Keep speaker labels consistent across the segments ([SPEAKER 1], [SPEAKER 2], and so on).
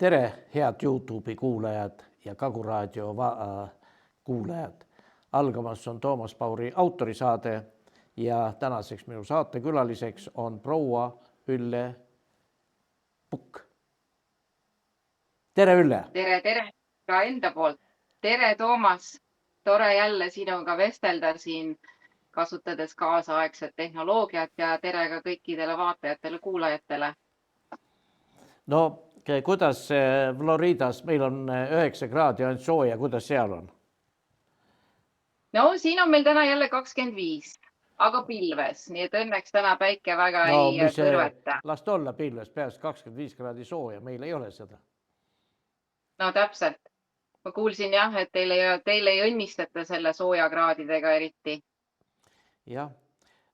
[SPEAKER 1] Tere, head YouTube'i kuulajad ja Kagu Raadio kuulajad. Algamas on Toomas Pauri autorisaade ja tänaseks minu saatekülaliseks on proua Ülle Pukk. Tere, Ülle!
[SPEAKER 2] Tere ka enda poolt. Tere, Toomas! Tore jälle sinuga vestelda siin, kasutades kaasaegset tehnoloogiat ja tere ka kõikidele vaatajatele, kuulajatele.
[SPEAKER 1] No, kuidas Floridas, meil on 9 kraadi ainult sooja, kuidas seal on?
[SPEAKER 2] No, siin on meil täna jälle 25, aga pilves, nii et õnneks täna päike väga ei kõrveta.
[SPEAKER 1] Las olla pilves, peas 25 kraadi sooja, meil ei ole seda.
[SPEAKER 2] No täpselt. Ma kuulsin jah, et teile ei õnnistata selle soojakraadidega eriti.
[SPEAKER 1] Jah.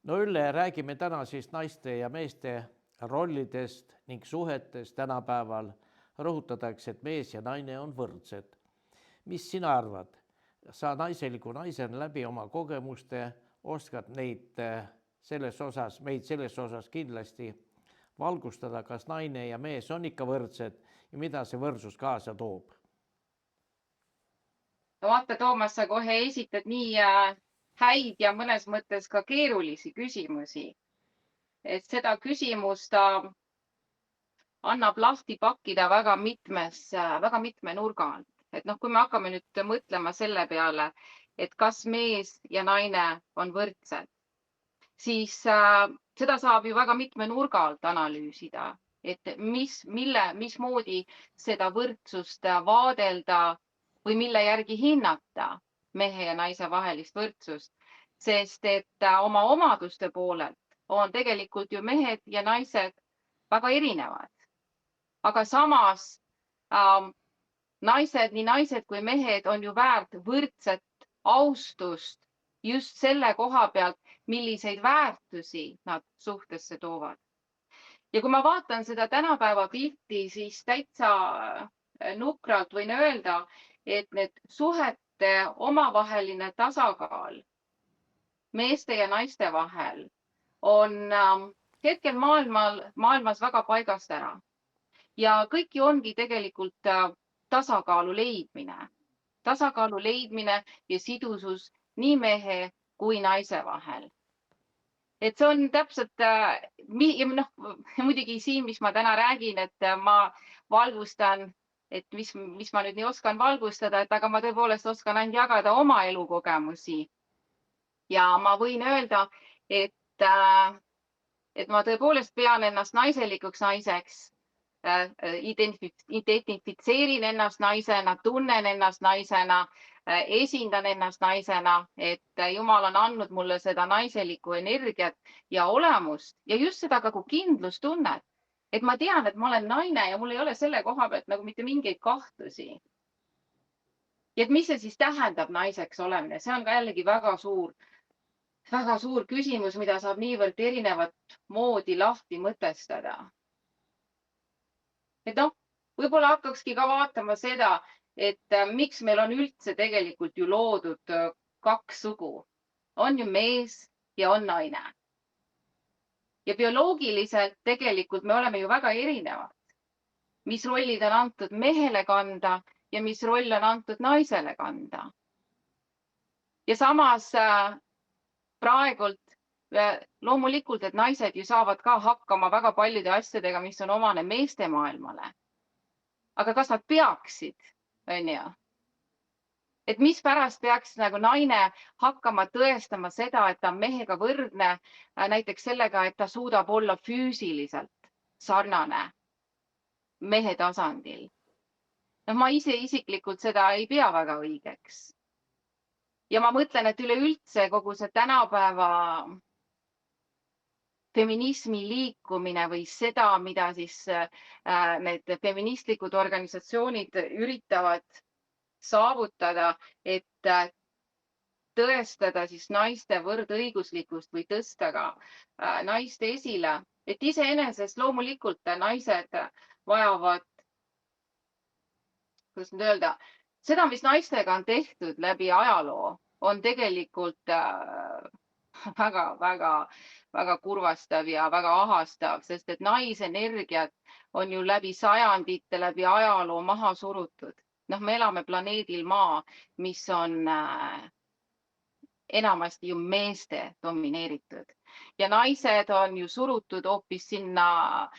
[SPEAKER 1] No Ülle, räägime täna siis naiste ja meeste rollidest ning suhetest tänapäeval. Rõhutatakse, et mees ja naine on võrdsed. Mis sina arvad? Sa naiseliku naisena läbi oma kogemuste oskad meid selles osas kindlasti valgustada, kas naine ja mees on ikka võrdsed ja mida see võrdsus kaasa toob?
[SPEAKER 2] No vaata, Toomas, sa kohe esitad nii häid ja mõnes mõttes ka keerulisi küsimusi. Et seda küsimust annab lahti pakkida väga mitme nurga alt. Et kui me hakkame nüüd mõtlema selle peale, et kas mees ja naine on võrdsed, siis seda saab ju väga mitme nurga alt analüüsida, et mismoodi seda võrdsust vaadelda või mille järgi hinnata mehe ja naise vahelist võrdsust, sest et oma omaduste poolelt on tegelikult ju mehed ja naised väga erinevad. Aga samas nii naised kui mehed on ju väärt võrdset austust just selle koha pealt, milliseid väärtusi nad suhtesse toovad. Ja kui ma vaatan seda tänapäeva pilti, siis täitsa nukralt võin öelda, et need suhete omavaheline tasakaal meeste ja naiste vahel on hetkel maailmas väga paigast ära. Ja kõik ju ongi tegelikult tasakaalu leidmine ja sidusus nii mehe kui naise vahel. Et see on täpselt, muidugi siin, mis ma täna räägin, et ma valgustan, et mis ma nüüd nii oskan valgustada, et aga ma tõepoolest oskan ainult jagada oma elukogemusi. Ja ma võin öelda, et ma tõepoolest pean ennast naiselikuks naiseks, identifitseerin ennast naisena, tunnen ennast naisena, esindan ennast naisena, et Jumal on andnud mulle seda naiselikku energiat ja olemust ja just seda ka kindlustunnet, et ma tean, et ma olen naine ja mul ei ole selle koha pealt nagu mitte mingeid kahtlusi. Ja et mis see siis tähendab naiseks olemine? See on ka jällegi väga suur küsimus, mida saab niivõrd erinevat moodi lahti mõtestada. Et võib-olla hakkakski ka vaatama seda, et miks meil on üldse tegelikult ju loodud 2 sugu. On ju mees ja on naine. Ja bioloogiliselt tegelikult me oleme ju väga erinevad. Mis rollid on antud mehele kanda ja mis roll on antud naisele kanda. Ja samas praegult loomulikult, et naised ju saavad ka hakkama väga paljude asjadega, mis on omane meeste maailmale. Aga kas nad peaksid, on ju? Et mispärast peaks nagu naine hakkama tõestama seda, et ta on mehega võrdne näiteks sellega, et ta suudab olla füüsiliselt sarnane mehe tasandil. Ma ise isiklikult seda ei pea väga õigeks. Ja ma mõtlen, et üleüldse kogu see tänapäeva feminismi liikumine või seda, mida siis need feministlikud organisatsioonid üritavad saavutada, et tõestada siis naiste võrdõiguslikkust või tõsta ka naiste esile. Et iseenesest loomulikult naised vajavad, kuidas nüüd öelda, seda, mis naistega on tehtud läbi ajaloo, on tegelikult väga kurvastav ja väga ahastav, sest et naisenergiat on ju läbi sajandite, läbi ajaloo maha surutud. Noh, me elame planeedil Maa, mis on enamasti ju meeste domineeritud ja naised on ju surutud hoopis sinna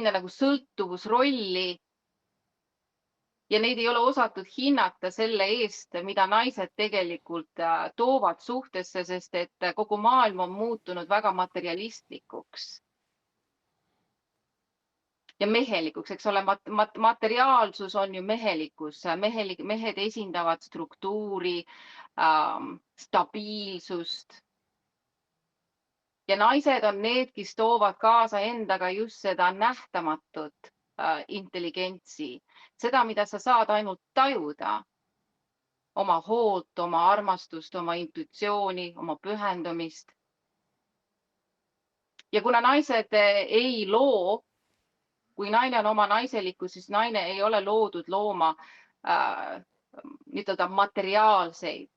[SPEAKER 2] nagu sõltuvusrolli ja neid ei ole osatud hinnata selle eest, mida naised tegelikult toovad suhtesse, sest et kogu maailm on muutunud väga materialistlikuks ja mehelikuks, eks ole, materiaalsus on ju mehelikkus, mehed esindavad struktuuri, stabiilsust. Ja naised on need, kes toovad kaasa endaga just seda nähtamatut intelligentsi, seda, mida sa saad ainult tajuda, oma hoolt, oma armastust, oma intuitsiooni, oma pühendumist. Ja kuna naised ei loo, kui naine on oma naiselikkus, siis naine ei ole loodud looma ütelda materiaalseid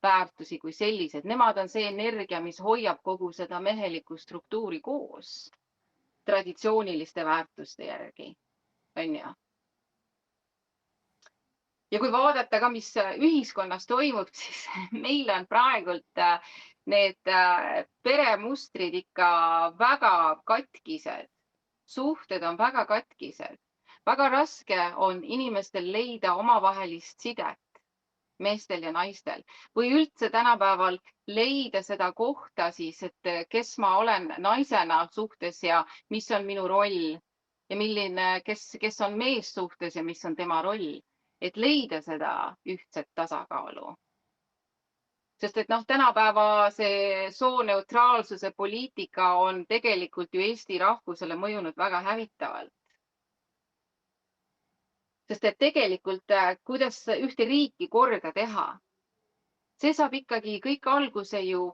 [SPEAKER 2] väärtusi kui sellised. Nemad on see energia, mis hoiab kogu seda mehelikku struktuuri koos traditsiooniliste väärtuste järgi. On ju? Ja kui vaadata ka, mis ühiskonnas toimub, siis meil on praegult need peremustrid ikka väga katkised. Suhted on väga katkised. Väga raske on inimestel leida omavahelist sidet, meestel ja naistel, või üldse tänapäeval leida seda kohta siis, et kes ma olen naisena suhtes ja mis on minu roll ja milline, kes on mees suhtes ja mis on tema roll, et leida seda ühtset tasakaalu. Sest et tänapäeva see sooneutraalsuse poliitika on tegelikult ju Eesti rahvusele mõjunud väga hävitavalt. Sest et tegelikult, kuidas ühte riiki korda teha, see saab ikkagi kõik alguse ju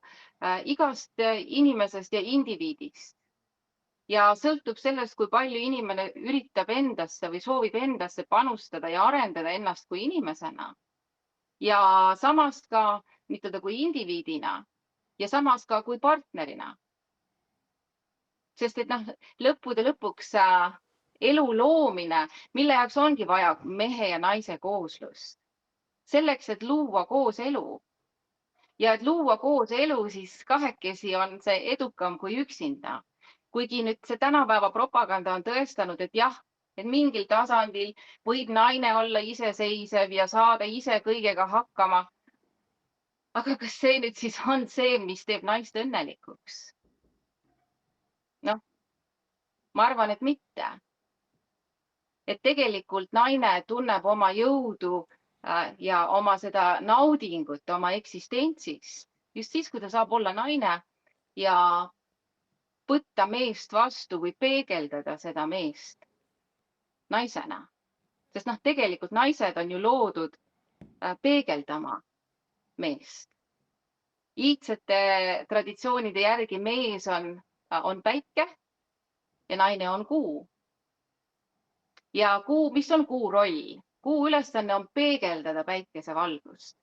[SPEAKER 2] igast inimesest ja indiviidist. Ja sõltub sellest, kui palju inimene üritab endasse või soovib endasse panustada ja arendada ennast kui inimesena. Ja samas ka mitte kui indiviidina ja samas ka kui partnerina. Sest et lõppude lõpuks elu loomine, mille jaoks ongi vaja mehe ja naise kooslust. Selleks, et luua koos elu. Ja et luua koos elu, siis kahekesi on see edukam kui üksinda. Kuigi nüüd see tänapäeva propaganda on tõestanud, et jah, et mingil tasandil võib naine olla iseseisev ja saada ise kõigega hakkama. Aga kas see nüüd siis on see, mis teeb naist õnnelikuks? Ma arvan, et mitte. Et tegelikult naine tunneb oma jõudu ja oma seda naudingut oma eksistentsist just siis, kui ta saab olla naine ja võtta meest vastu või peegeldada seda meest naisena. Sest tegelikult naised on ju loodud peegeldama meest. Iidsete traditsioonide järgi mees on päike ja naine on kuu. Ja kuu, mis on kuu roll? Kuu ülesanne on peegeldada päikesevalgust.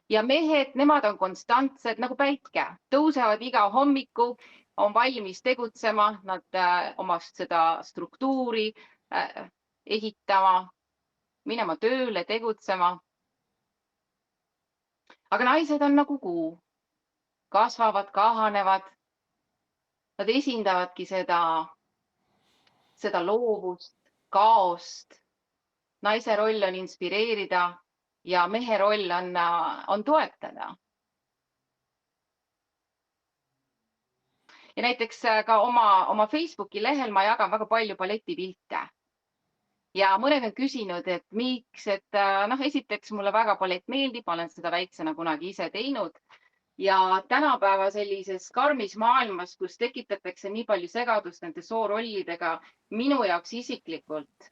[SPEAKER 2] Ja mehed, nemad on konstantsed nagu päike, tõusevad iga hommiku, on valmis tegutsema, nad omast seda struktuuri ehitama, minema tööle, tegutsema. Aga naised on nagu kuu, kasvavad, kahanevad. Nad esindavadki seda loovust, kaost. Naise roll on inspireerida ja mehe roll on toetada. Ja näiteks ka oma Facebooki lehel ma jagan väga palju balletipilte. Ja mõned on küsinud, et miks, et esiteks mulle väga ballett meeldib, ma olen seda väiksena kunagi ise teinud. Ja tänapäeva sellises karmis maailmas, kus tekitatakse nii palju segadust nende soorollidega, minu jaoks isiklikult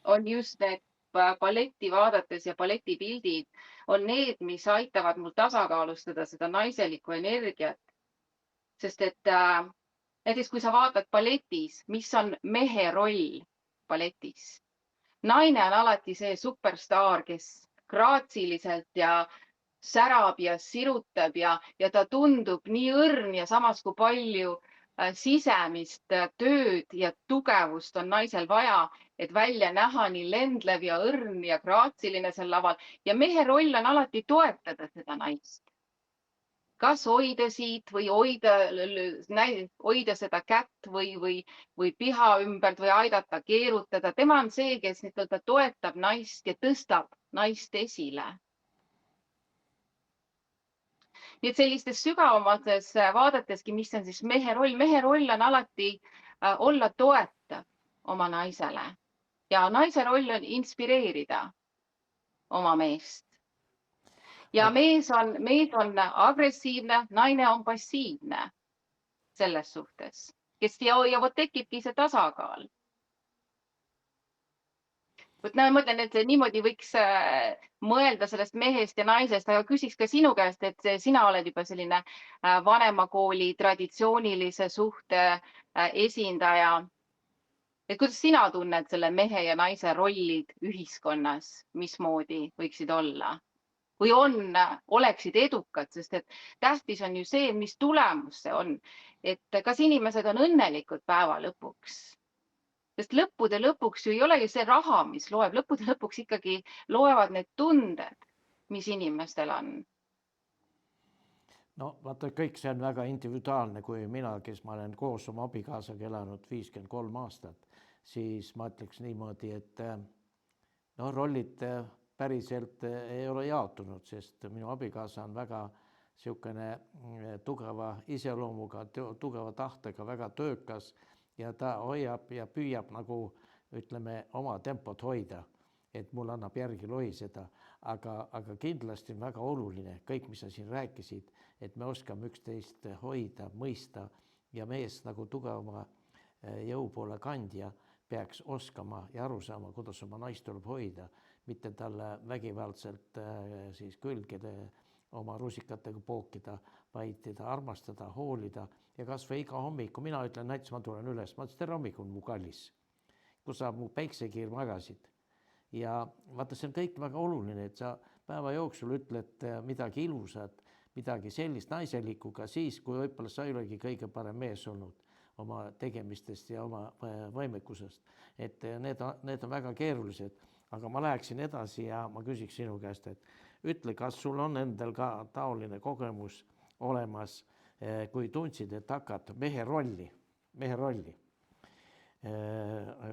[SPEAKER 2] on just need balletti vaadates ja balletipildid on need, mis aitavad mul tasakaalustada seda naiselikku energiat. Sest et näiteks kui sa vaatad balletis, mis on mehe roll balletis. Naine on alati see superstaar, kes graatsiliselt ja särab ja sirutab ja ta tundub nii õrn ja samas kui palju sisemist tööd ja tugevust on naisel vaja, et välja näha nii lendlev ja õrn ja graatsiline sel laval. Ja mehe roll on alati toetada seda naist. Kas hoida siit või hoida seda kätt või piha ümbert või aidata keerutada. Tema on see, kes toetab naist ja tõstab naist esile. Nii et sellistes sügavamates vaadeteski, mis on siis mehe roll. Mehe roll on alati olla toetav oma naisele ja naise roll on inspireerida oma meest. Ja mees on agressiivne, naine on passiivne selles suhtes, ja vot tekibki see tasakaal. Ma mõtlen, et niimoodi võiks mõelda sellest mehest ja naisest, aga küsiks ka sinu käest, et sina oled juba selline vanemakooli traditsioonilise suhte esindaja. Et kuidas sina tunned selle mehe ja naise rollid ühiskonnas, mismoodi võiksid olla? Või oleksid edukad, sest et tähtis on ju see, mis tulemus see on. Et kas inimesed on õnnelikud päeva lõpuks? Sest lõppude lõpuks ju ei ole ju see raha, mis loeb. Lõppude lõpuks ikkagi loevad need tunded, mis inimestel on.
[SPEAKER 1] No vaata, kõik see on väga individuaalne, kui mina, kes ma olen koos oma abikaasaga elanud 53 aastat, siis ma ütleks niimoodi, et no rollid päriselt ei ole jaotunud, sest minu abikaasa on väga niisugune tugeva iseloomuga, tugeva tahtega, väga töökas ja ta hoiab ja püüab nagu ütleme oma tempot hoida, et mul annab järgi lohiseda, aga kindlasti on väga oluline kõik, mis sa siin rääkisid, et me oskame üksteist hoida, mõista ja mees nagu tugevama jõu poole kandja peaks oskama ja aru saama, kuidas oma naist tuleb hoida, mitte talle vägivaldselt siis külgede oma rusikatega pookida, vaid teda armastada, hoolida ja kas või iga hommiku, mina ütlen näiteks, ma tulen üles, ma ütlen, tere hommikul mu kallis, kus sa mu päiksekiir magasid. Ja vaata, see on kõik väga oluline, et sa päeva jooksul ütled midagi ilusat, midagi sellist naiselikku ka siis, kui võib-olla sa ei olegi kõige parem mees olnud oma tegemistest ja oma võimekusest. Et need on väga keerulised, aga ma läheksin edasi ja ma küsiks sinu käest, et ütle, kas sul on endal ka taoline kogemus olemas, kui tundsid, et hakkad mehe rolli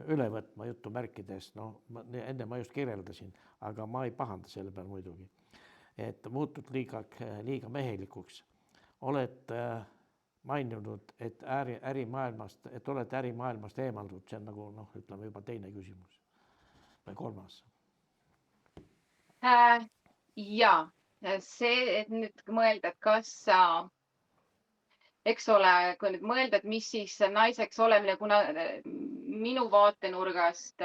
[SPEAKER 1] üle võtma jutumärkides, enne ma just kirjeldasin, aga ma ei pahanda selle peal muidugi, et muutud liiga mehelikuks. Oled maininud, et et oled ärimaailmast eemaldunud, see on nagu ütleme juba teine küsimus või kolmas.
[SPEAKER 2] Ja see, et nüüd mõelda, et kas eks ole, kui nüüd mõelda, et mis siis naiseks olemine, kuna minu vaatenurgast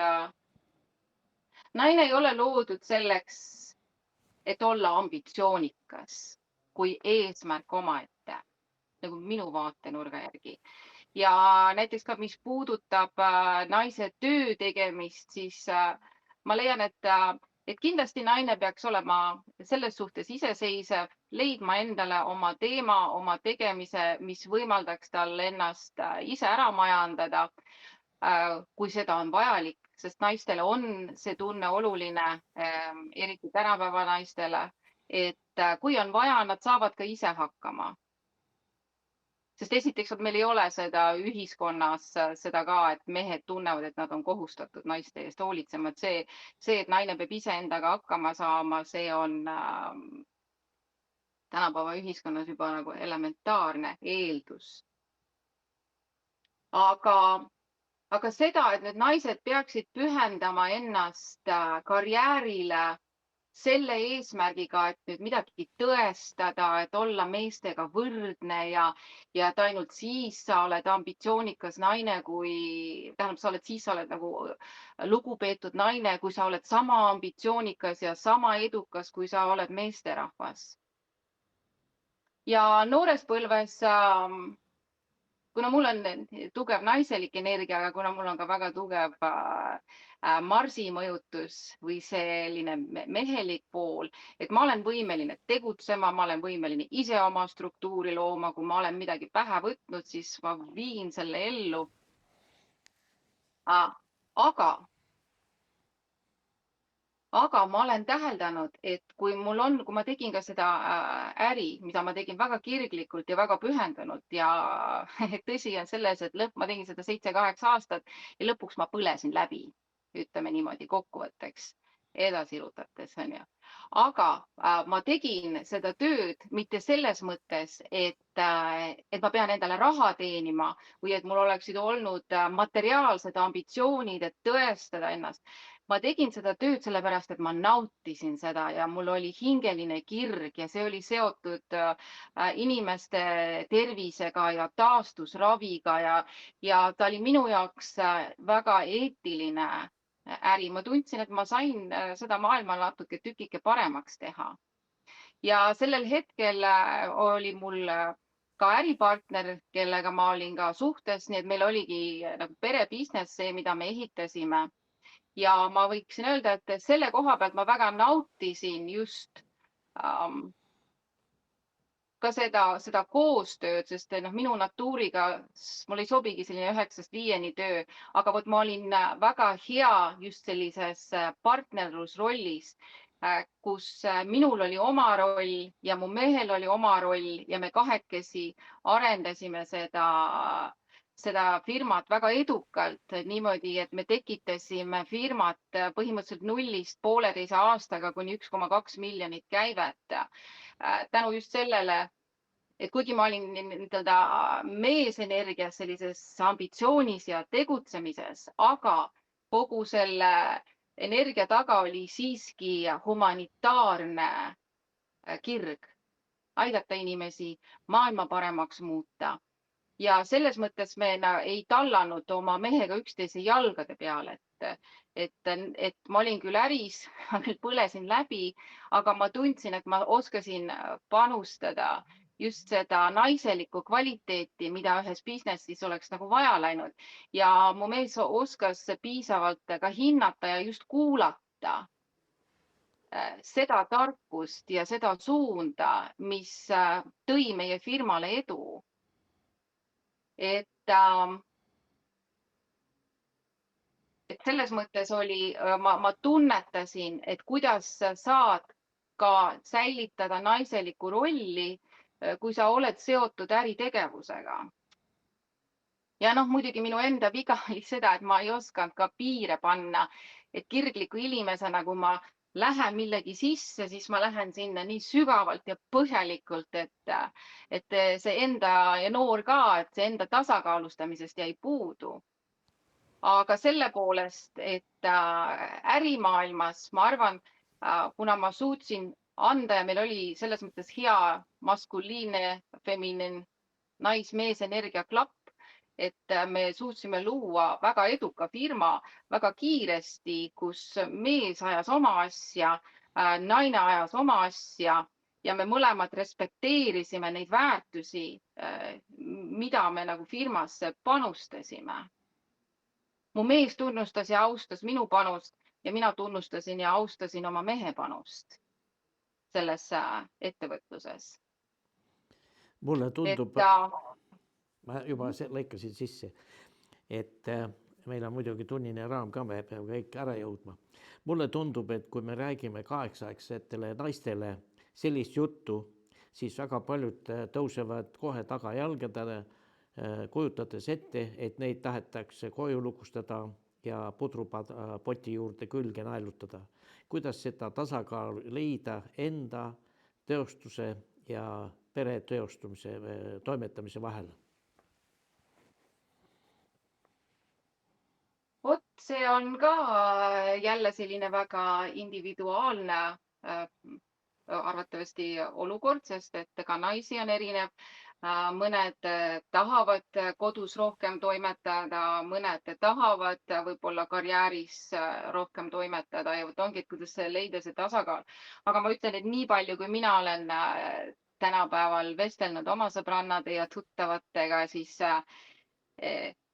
[SPEAKER 2] naine ei ole loodud selleks, et olla ambitsioonikas kui eesmärk omaette, nagu minu vaatenurga järgi. Ja näiteks ka, mis puudutab naise töö tegemist, siis ma leian, et kindlasti naine peaks olema selles suhtes iseseisev, leidma endale oma teema, oma tegemise, mis võimaldaks tal ennast ise ära majandada, kui seda on vajalik, sest naistele on see tunne oluline, eriti tänapäeva naistele, et kui on vaja, nad saavad ka ise hakkama. Sest esiteks, meil ei ole seda ühiskonnas seda ka, et mehed tunnevad, et nad on kohustatud naiste eest hoolitsema. See, et naine peab iseendaga hakkama saama, see on tänapäeva ühiskonnas juba nagu elementaarne eeldus. Aga seda, et need naised peaksid pühendama ennast karjäärile selle eesmärgiga, et nüüd midagi tõestada, et olla meestega võrdne ja et ainult siis sa oled ambitsioonikas naine, sa oled nagu lugupeetud naine, kui sa oled sama ambitsioonikas ja sama edukas, kui sa oled meesterahvas. Ja noores põlves kuna mul on tugev naiselik energia, aga kuna mul on ka väga tugev Marsi mõjutus või selline mehelik pool, et ma olen võimeline tegutsema, ma olen võimeline ise oma struktuuri looma, kui ma olen midagi pähe võtnud, siis ma viin selle ellu. Aga ma olen täheldanud, et kui ma tegin ka seda äri, mida ma tegin väga kirglikult ja väga pühendunult ja tõsi on selles, et ma tegin seda 7-8 aastat ja lõpuks ma põlesin läbi, ütleme niimoodi kokkuvõtteks, edasi rutates on ju. Aga ma tegin seda tööd mitte selles mõttes, et ma pean endale raha teenima või et mul oleksid olnud materiaalsed ambitsioonid, et tõestada ennast. Ma tegin seda tööd sellepärast, et ma nautisin seda ja mul oli hingeline kirg ja see oli seotud inimeste tervisega ja taastusraviga ja ta oli minu jaoks väga eetiline äri. Ma tundsin, et ma sain seda maailma natuke tükike paremaks teha. Ja sellel hetkel oli mul ka äripartner, kellega ma olin ka suhtes, nii et meil oligi nagu perebusiness see, mida me ehitasime. Ja ma võiksin öelda, et selle koha pealt ma väga nautisin just ka seda koostööd, sest minu natuuriga mul ei sobigi selline 9-5 töö, aga vot ma olin väga hea just sellises partnerlusrollis, kus minul oli oma roll ja mu mehel oli oma roll ja me kahekesi arendasime seda firmat väga edukalt niimoodi, et me tekitasime firmat põhimõtteliselt nullist 1,5 aastaga kuni 1,2 miljonit käivet. Tänu just sellele, et kuigi ma olin nii-öelda meesenergias sellises ambitsioonis ja tegutsemises, aga kogu selle energia taga oli siiski humanitaarne kirg, aidata inimesi, maailma paremaks muuta. Ja selles mõttes me ei tallanud oma mehega üksteise jalgade peale, et ma olin küll äris, ma küll põlesin läbi, aga ma tundsin, et ma oskasin panustada just seda naiselikku kvaliteeti, mida ühes businessis oleks nagu vaja läinud. Ja mu mees oskas piisavalt ka hinnata ja just kuulata seda tarkust ja seda suunda, mis tõi meie firmale edu. Et selles mõttes ma tunnetasin, et kuidas sa saad ka säilitada naiselikku rolli, kui sa oled seotud äritegevusega. Ja muidugi minu enda viga oli seda, et ma ei osanud ka piire panna, et kirgliku inimesena, kui ma lähen millegi sisse, siis ma lähen sinna nii sügavalt ja põhjalikult, et see enda ja noor ka, et see enda tasakaalustamisest jäi puudu. Aga selle poolest, et ärimaailmas, ma arvan, kuna ma suutsin anda ja meil oli selles mõttes hea maskuliinne, feminin, naismees energia klapp, et me suutsime luua väga eduka firma väga kiiresti, kus mees ajas oma asja, naine ajas oma asja ja me mõlemad respekteerisime neid väärtusi, mida me nagu firmasse panustasime. Mu mees tunnustas ja austas minu panust ja mina tunnustasin ja austasin oma mehe panust selles ettevõtluses.
[SPEAKER 1] Mulle tundub, ma juba lõikasin sisse, et meil on muidugi tunnine raam ka, me peame kõik ära jõudma. Mulle tundub, et kui me räägime kaasaegsetele naistele sellist juttu, siis väga paljud tõusevad kohe tagajalgadele, kujutades ette, et neid tahetakse koju lukustada ja pudrupoti juurde külge naelutada. Kuidas seda tasakaalu leida enda teostuse ja pere teostumise, toimetamise vahel?
[SPEAKER 2] Vot see on ka jälle selline väga individuaalne arvatavasti olukord, sest et ka naisi on erinev. Mõned tahavad kodus rohkem toimetada, mõned tahavad võib-olla karjääris rohkem toimetada ja ongi, et kuidas leida see tasakaal. Aga ma ütlen, et nii palju, kui mina olen tänapäeval vestelnud oma sõbrannade ja tuttavatega, siis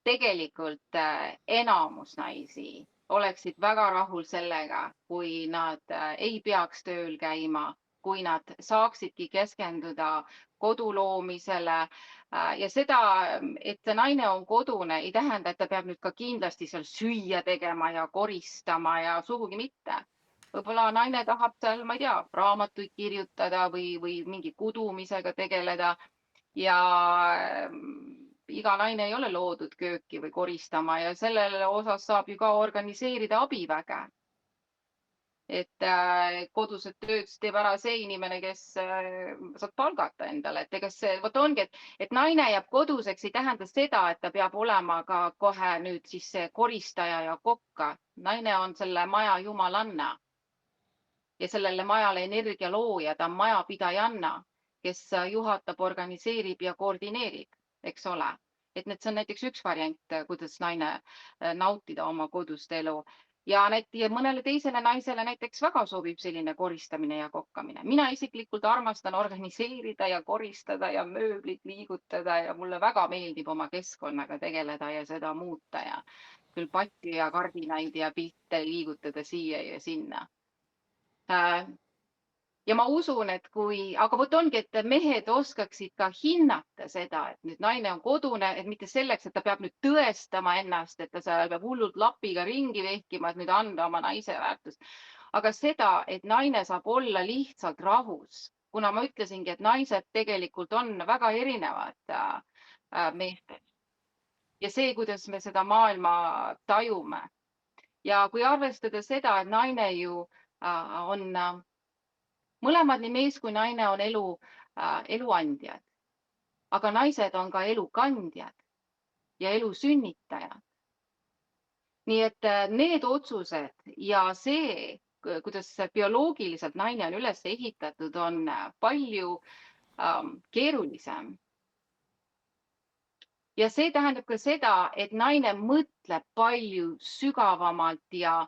[SPEAKER 2] tegelikult enamus naisi oleksid väga rahul sellega, kui nad ei peaks tööl käima, kui nad saaksidki keskenduda kodu loomisele ja seda, et see naine on kodune, ei tähenda, et ta peab nüüd ka kindlasti seal süüa tegema ja koristama ja sugugi mitte. Võib-olla naine tahab seal, ma ei tea, raamatuid kirjutada või mingi kudumisega tegeleda ja iga naine ei ole loodud kööki või koristama ja sellele osas saab ju ka organiseerida abiväge. Et kodused tööd teeb ära see inimene, kes saab palgata endale, et ega see, vot ongi, et naine jääb koduseks, ei tähenda seda, et ta peab olema ka kohe nüüd siis see koristaja ja kokka. Naine on selle maja jumalanna ja sellele majale energia looja, ta on majapidajanna, kes juhatab, organiseerib ja koordineerib, eks ole. Et see on näiteks üks variant, kuidas naine nautida oma kodust elu. Ja mõnele teisele naisele näiteks väga sobib selline koristamine ja kokkamine. Mina isiklikult armastan organiseerida ja koristada ja mööblit liigutada ja mulle väga meeldib oma keskkonnaga tegeleda ja seda muuta ja küll patti ja kardinaid ja pilte liigutada siia ja sinna. Ja ma usun, et aga vot ongi, et mehed oskaksid ka hinnata seda, et nüüd naine on kodune, et mitte selleks, et ta peab nüüd tõestama ennast, et ta seal peab hullult lapiga ringi vehkima, et nüüd anda oma naise väärtust. Aga seda, et naine saab olla lihtsalt rahus, kuna ma ütlesingi, et naised tegelikult on väga erinevad meestest. Ja see, kuidas me seda maailma tajume. Ja kui arvestada seda, et naine ju on mõlemad, nii mees kui naine on eluandjad, aga naised on ka elukandjad ja elu sünnitajad. Nii et need otsused ja see, kuidas bioloogiliselt naine on üles ehitatud, on palju keerulisem. Ja see tähendab ka seda, et naine mõtleb palju sügavamalt ja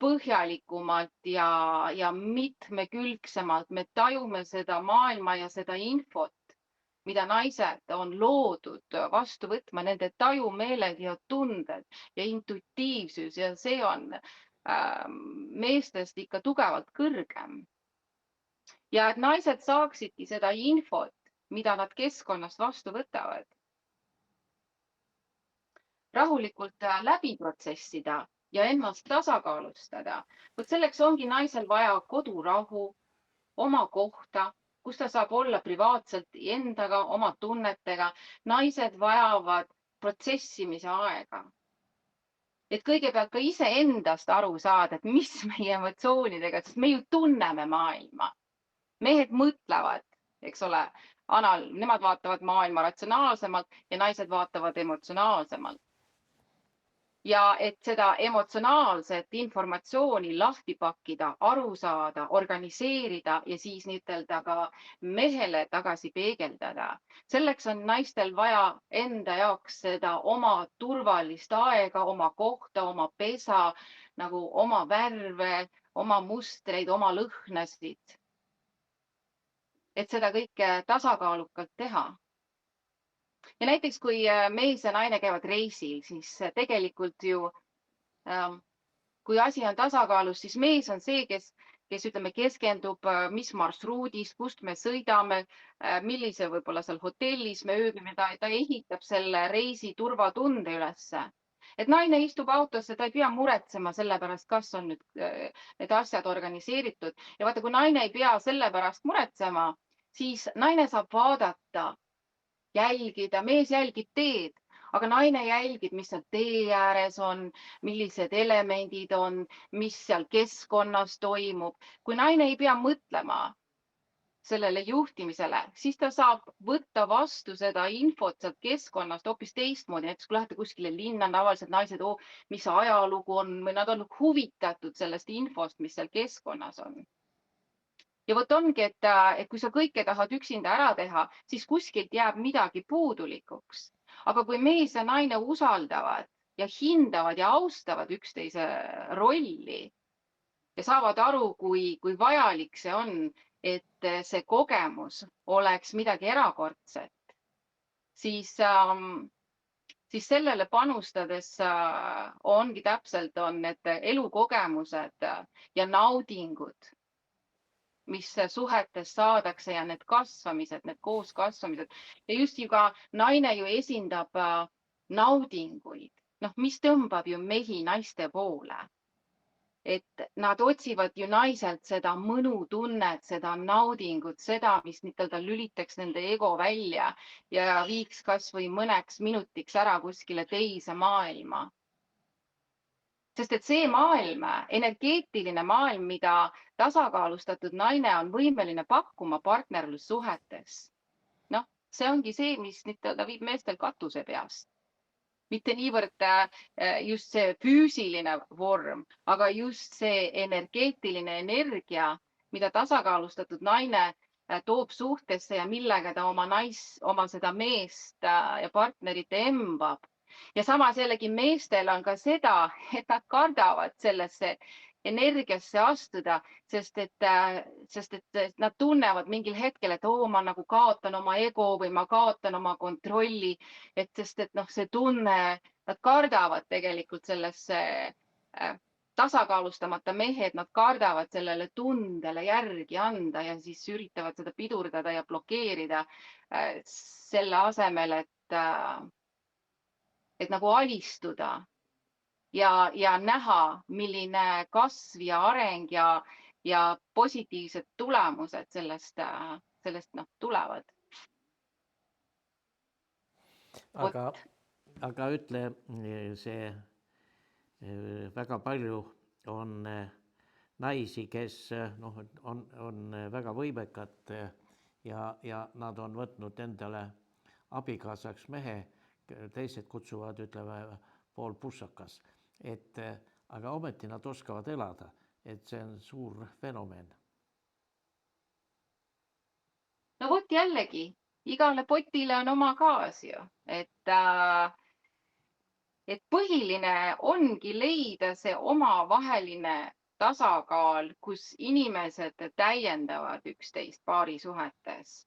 [SPEAKER 2] põhjalikumalt ja mitmekülgsemalt. Me tajume seda maailma ja seda infot, mida naised on loodud vastu võtma, nende tajumeeled ja tunded ja intuitiivsus ja see on meestest ikka tugevalt kõrgem. Ja et naised saaksidki seda infot, mida nad keskkonnast vastu võtavad, rahulikult läbi protsessida ja ennast tasakaalustada. Vot selleks ongi naisel vaja kodurahu, oma kohta, kus ta saab olla privaatselt endaga, oma tunnetega. Naised vajavad protsessimise aega. Et kõigepealt ka iseendast aru saada, et mis meie emotsioonidega, sest me ju tunneme maailma. Mehed mõtlevad, eks ole, nemad vaatavad maailma ratsionaalsemalt ja naised vaatavad emotsionaalsemalt. Ja et seda emotsionaalset informatsiooni lahti pakkida, aru saada, organiseerida ja siis ütelda ka mehele tagasi peegeldada. Selleks on naistel vaja enda jaoks seda oma turvalist aega, oma kohta, oma pesa, nagu oma värve, oma mustreid, oma lõhnasid. Et seda kõike tasakaalukalt teha. Ja näiteks, kui mees ja naine käivad reisil, siis tegelikult ju, kui asi on tasakaalus, siis mees on see, kes ütleme, keskendub, mis marsruudist, kust me sõidame, millise võib-olla seal hotellis me ööbime, ta ehitab selle reisi turvatunde ülesse. Et naine istub autosse, ta ei pea muretsema selle pärast, kas on nüüd need asjad organiseeritud. Ja vaata, kui naine ei pea selle pärast muretsema, siis naine saab vaadata, jälgida, mees jälgib teed, aga naine jälgib, mis seal tee ääres on, millised elemendid on, mis seal keskkonnas toimub. Kui naine ei pea mõtlema sellele juhtimisele, siis ta saab võtta vastu seda infot sealt keskkonnast hoopis teistmoodi. Näiteks kui lähete kuskile linna, tavaliselt naised, mis ajalugu on, või nad on huvitatud sellest infost, mis seal keskkonnas on. Ja vot ongi, et kui sa kõike tahad üksinda ära teha, siis kuskilt jääb midagi puudulikuks. Aga kui mees ja naine usaldavad ja hindavad ja austavad üksteise rolli ja saavad aru, kui vajalik see on et see kogemus oleks midagi erakordset, siis, siis sellele panustades ongi täpselt on need elukogemused ja naudingud, mis suhetes saadakse ja need kasvamised, need kooskasvamised. Ja just ju ka naine ju esindab naudinguid, noh, mis tõmbab ju mehi naiste poole. Et nad otsivad ju naiselt seda mõnutunnet, seda naudingut, seda, mis nii-öelda lülitaks nende ego välja ja viiks kas või mõneks minutiks ära kuskile teise maailma. Sest et see maailm, energeetiline maailm, mida tasakaalustatud naine on võimeline pakkuma partnerlussuhetes. Noh, see ongi see, mis nii-öelda viib meestel katuse peast. Mitte niivõrd just see füüsiline vorm, aga just see energeetiline energia, mida tasakaalustatud naine toob suhtesse ja millega ta oma seda meest ja partnerit embab. Ja samas jällegi meestel on ka seda, et nad kardavad sellesse energiasse astuda, sest et nad tunnevad mingil hetkel, et ma nagu kaotan oma ego või ma kaotan oma kontrolli, sest et noh, see tunne, nad kardavad tegelikult sellesse tasakaalustamata mehed, nad kardavad sellele tundele järgi anda ja siis üritavad seda pidurdada ja blokeerida selle asemel, et nagu alistuda ja näha, milline kasv ja areng ja positiivsed tulemused sellest tulevad.
[SPEAKER 1] Aga ütle, see väga palju on naisi, kes on väga võimekad ja nad on võtnud endale abikaasaks mehe, teised kutsuvad, ütleme, pool pussakas, aga ometi nad oskavad elada, et see on suur fenomen.
[SPEAKER 2] No vot jällegi, igale potile on oma gaas ju, et põhiline ongi leida see omavaheline tasakaal, kus inimesed täiendavad üksteist paarisuhetes.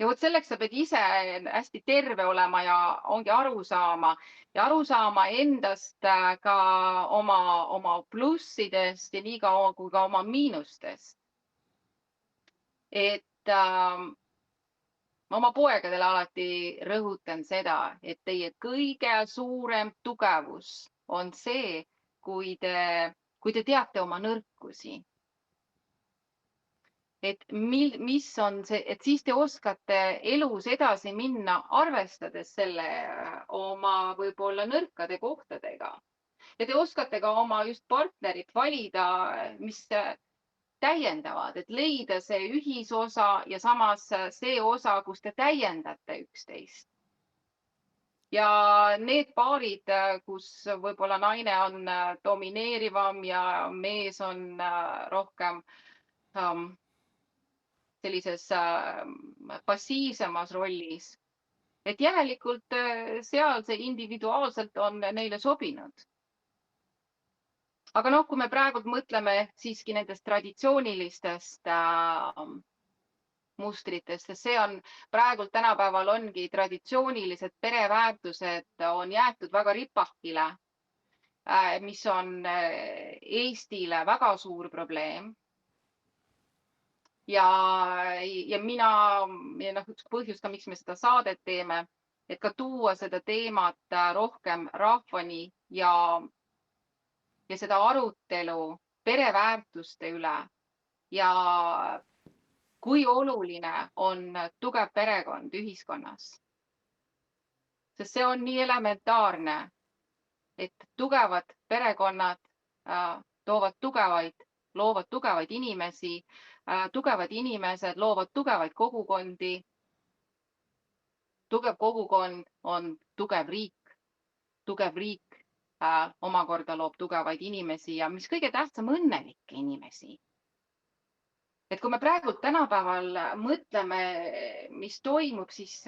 [SPEAKER 2] Ja vot selleks sa pead ise hästi terve olema ja ongi aru saama endast ka oma plussidest ja nii kaua kui ka oma miinustest. Et ma oma poegadele alati rõhutan seda, et teie kõige suurem tugevus on see, kui te teate oma nõrkusi. Et mis on see, et siis te oskate elus edasi minna, arvestades selle oma võib-olla nõrkade kohtadega. Ja te oskate ka oma just partnerit valida, mis täiendavad, et leida see ühisosa ja samas see osa, kus te täiendate üksteist. Ja need paarid, kus võib-olla naine on domineerivam ja mees on rohkem sellises passiivsemas rollis, et järelikult seal see individuaalselt on neile sobinud. Aga noh, kui me praegu mõtleme siiski nendest traditsioonilistest mustritest, sest see on praegult tänapäeval ongi traditsioonilised pereväärtused on jäetud väga ripakile, mis on Eestile väga suur probleem. Ja üks põhjus ka, miks me seda saadet teeme, et ka tuua seda teemat rohkem rahvani ja seda arutelu pereväärtuste üle ja kui oluline on tugev perekond ühiskonnas. Sest see on nii elementaarne, et tugevad perekonnad loovad tugevaid inimesi, tugevad inimesed loovad tugevaid kogukondi. Tugev kogukond on tugev riik. Tugev riik omakorda loob tugevaid inimesi ja mis kõige tähtsam, õnnelikke inimesi. Et kui me praegu tänapäeval mõtleme, mis toimub, siis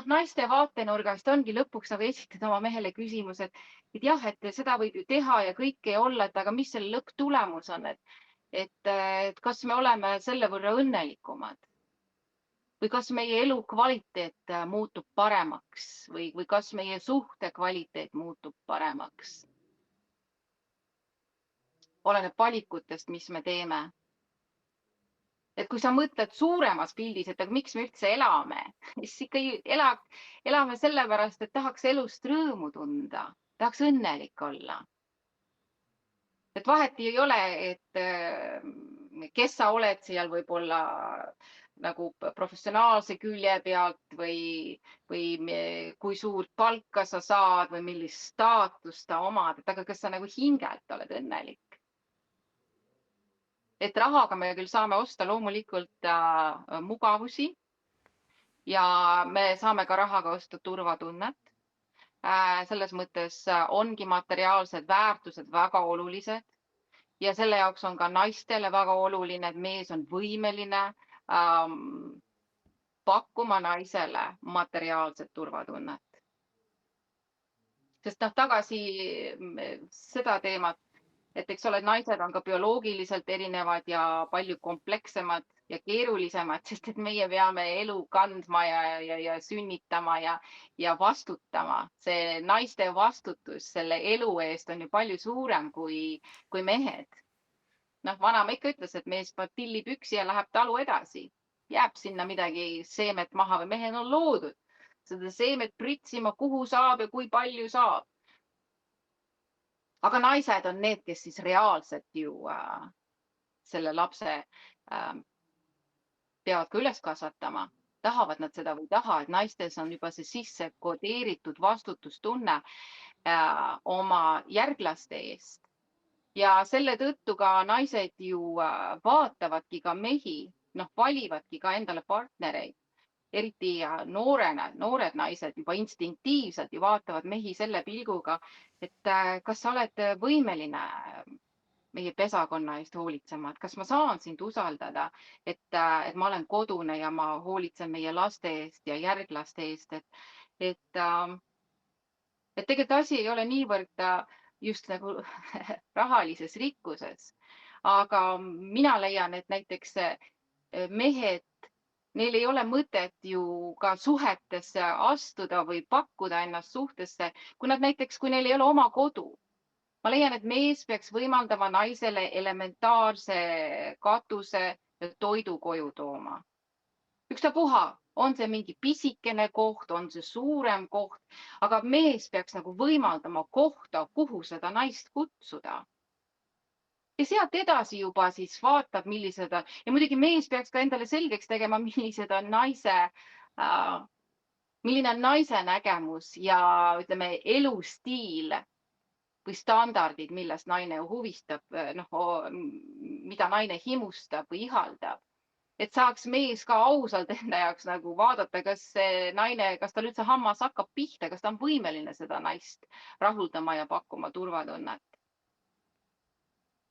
[SPEAKER 2] naiste vaatenurgast ongi lõpuks nagu esitada oma mehele küsimus, et jah, et seda võib ju teha ja kõike olla, et aga mis selle lõpptulemus on, et kas me oleme selle võrra õnnelikumad või kas meie elukvaliteet muutub paremaks või kas meie suhte kvaliteet muutub paremaks. Oleneb valikutest, mis me teeme. Et kui sa mõtled suuremas pildis, et miks me üldse elame, siis ikka elame sellepärast, et tahaks elust rõõmu tunda, tahaks õnnelik olla. Et vaheti ei ole, et kes sa oled seal võib-olla nagu professionaalse külje pealt või kui suurt palka sa saad või millist staatust sa omad, et aga kas sa nagu hingelt oled õnnelik? Et rahaga me küll saame osta loomulikult mugavusi ja me saame ka rahaga osta turvatunnet. Selles mõttes ongi materiaalsed väärtused väga olulised ja selle jaoks on ka naistele väga oluline, et mees on võimeline pakkuma naisele materiaalset turvatunnet. Sest tagasi seda teemat, et eks ole, naised on ka bioloogiliselt erinevad ja palju komplekssemad ja keerulisemad, sest et meie peame elu kandma ja sünnitama ja vastutama. See naiste vastutus selle elu eest on ju palju suurem kui mehed. Vanaema ikka ütles, et mees paneb pillipüksi ja läheb talu edasi. Jääb sinna midagi seemet maha või mehed on loodud seda seemet pritsima, kuhu saab ja kui palju saab. Aga naised on need, kes siis reaalselt ju selle lapse peavad ka üles kasvatama. Tahavad nad seda või taha, et naistes on juba see sisse kodeeritud vastutustunne oma järglaste eest. Ja selle tõttu ka naised ju vaatavadki ka mehi, valivadki ka endale partnereid. Eriti noored naised juba instinktiivselt ju vaatavad mehi selle pilguga, et kas sa oled võimeline meie pesakonna eest hoolitsema, et kas ma saan sind usaldada, et ma olen kodune ja ma hoolitsen meie laste eest ja järglaste eest, et tegelikult asi ei ole niivõrd just nagu rahalises rikkuses, aga mina leian, et näiteks mehed, neil ei ole mõtet ju ka suhetesse astuda või pakkuda ennast suhtesse, kui neil ei ole oma kodu. Ma leian, et mees peaks võimaldama naisele elementaarse katuse ja toidu koju tooma. Ükstapuha, on see mingi pisikene koht, on see suurem koht, aga mees peaks nagu võimaldama kohta, kuhu seda naist kutsuda. Ja sealt edasi juba siis vaatab, millised on, ja muidugi mees peaks ka endale selgeks tegema, milline on naise nägemus ja ütleme elustiil või standardid, millest naine huvistab, mida naine himustab või ihaldab. Et saaks mees ka ausalt enda jaoks nagu vaadata, kas see naine, kas tal üldse hammas hakkab pihta, kas ta on võimeline seda naist rahuldama ja pakkuma turvatunnet.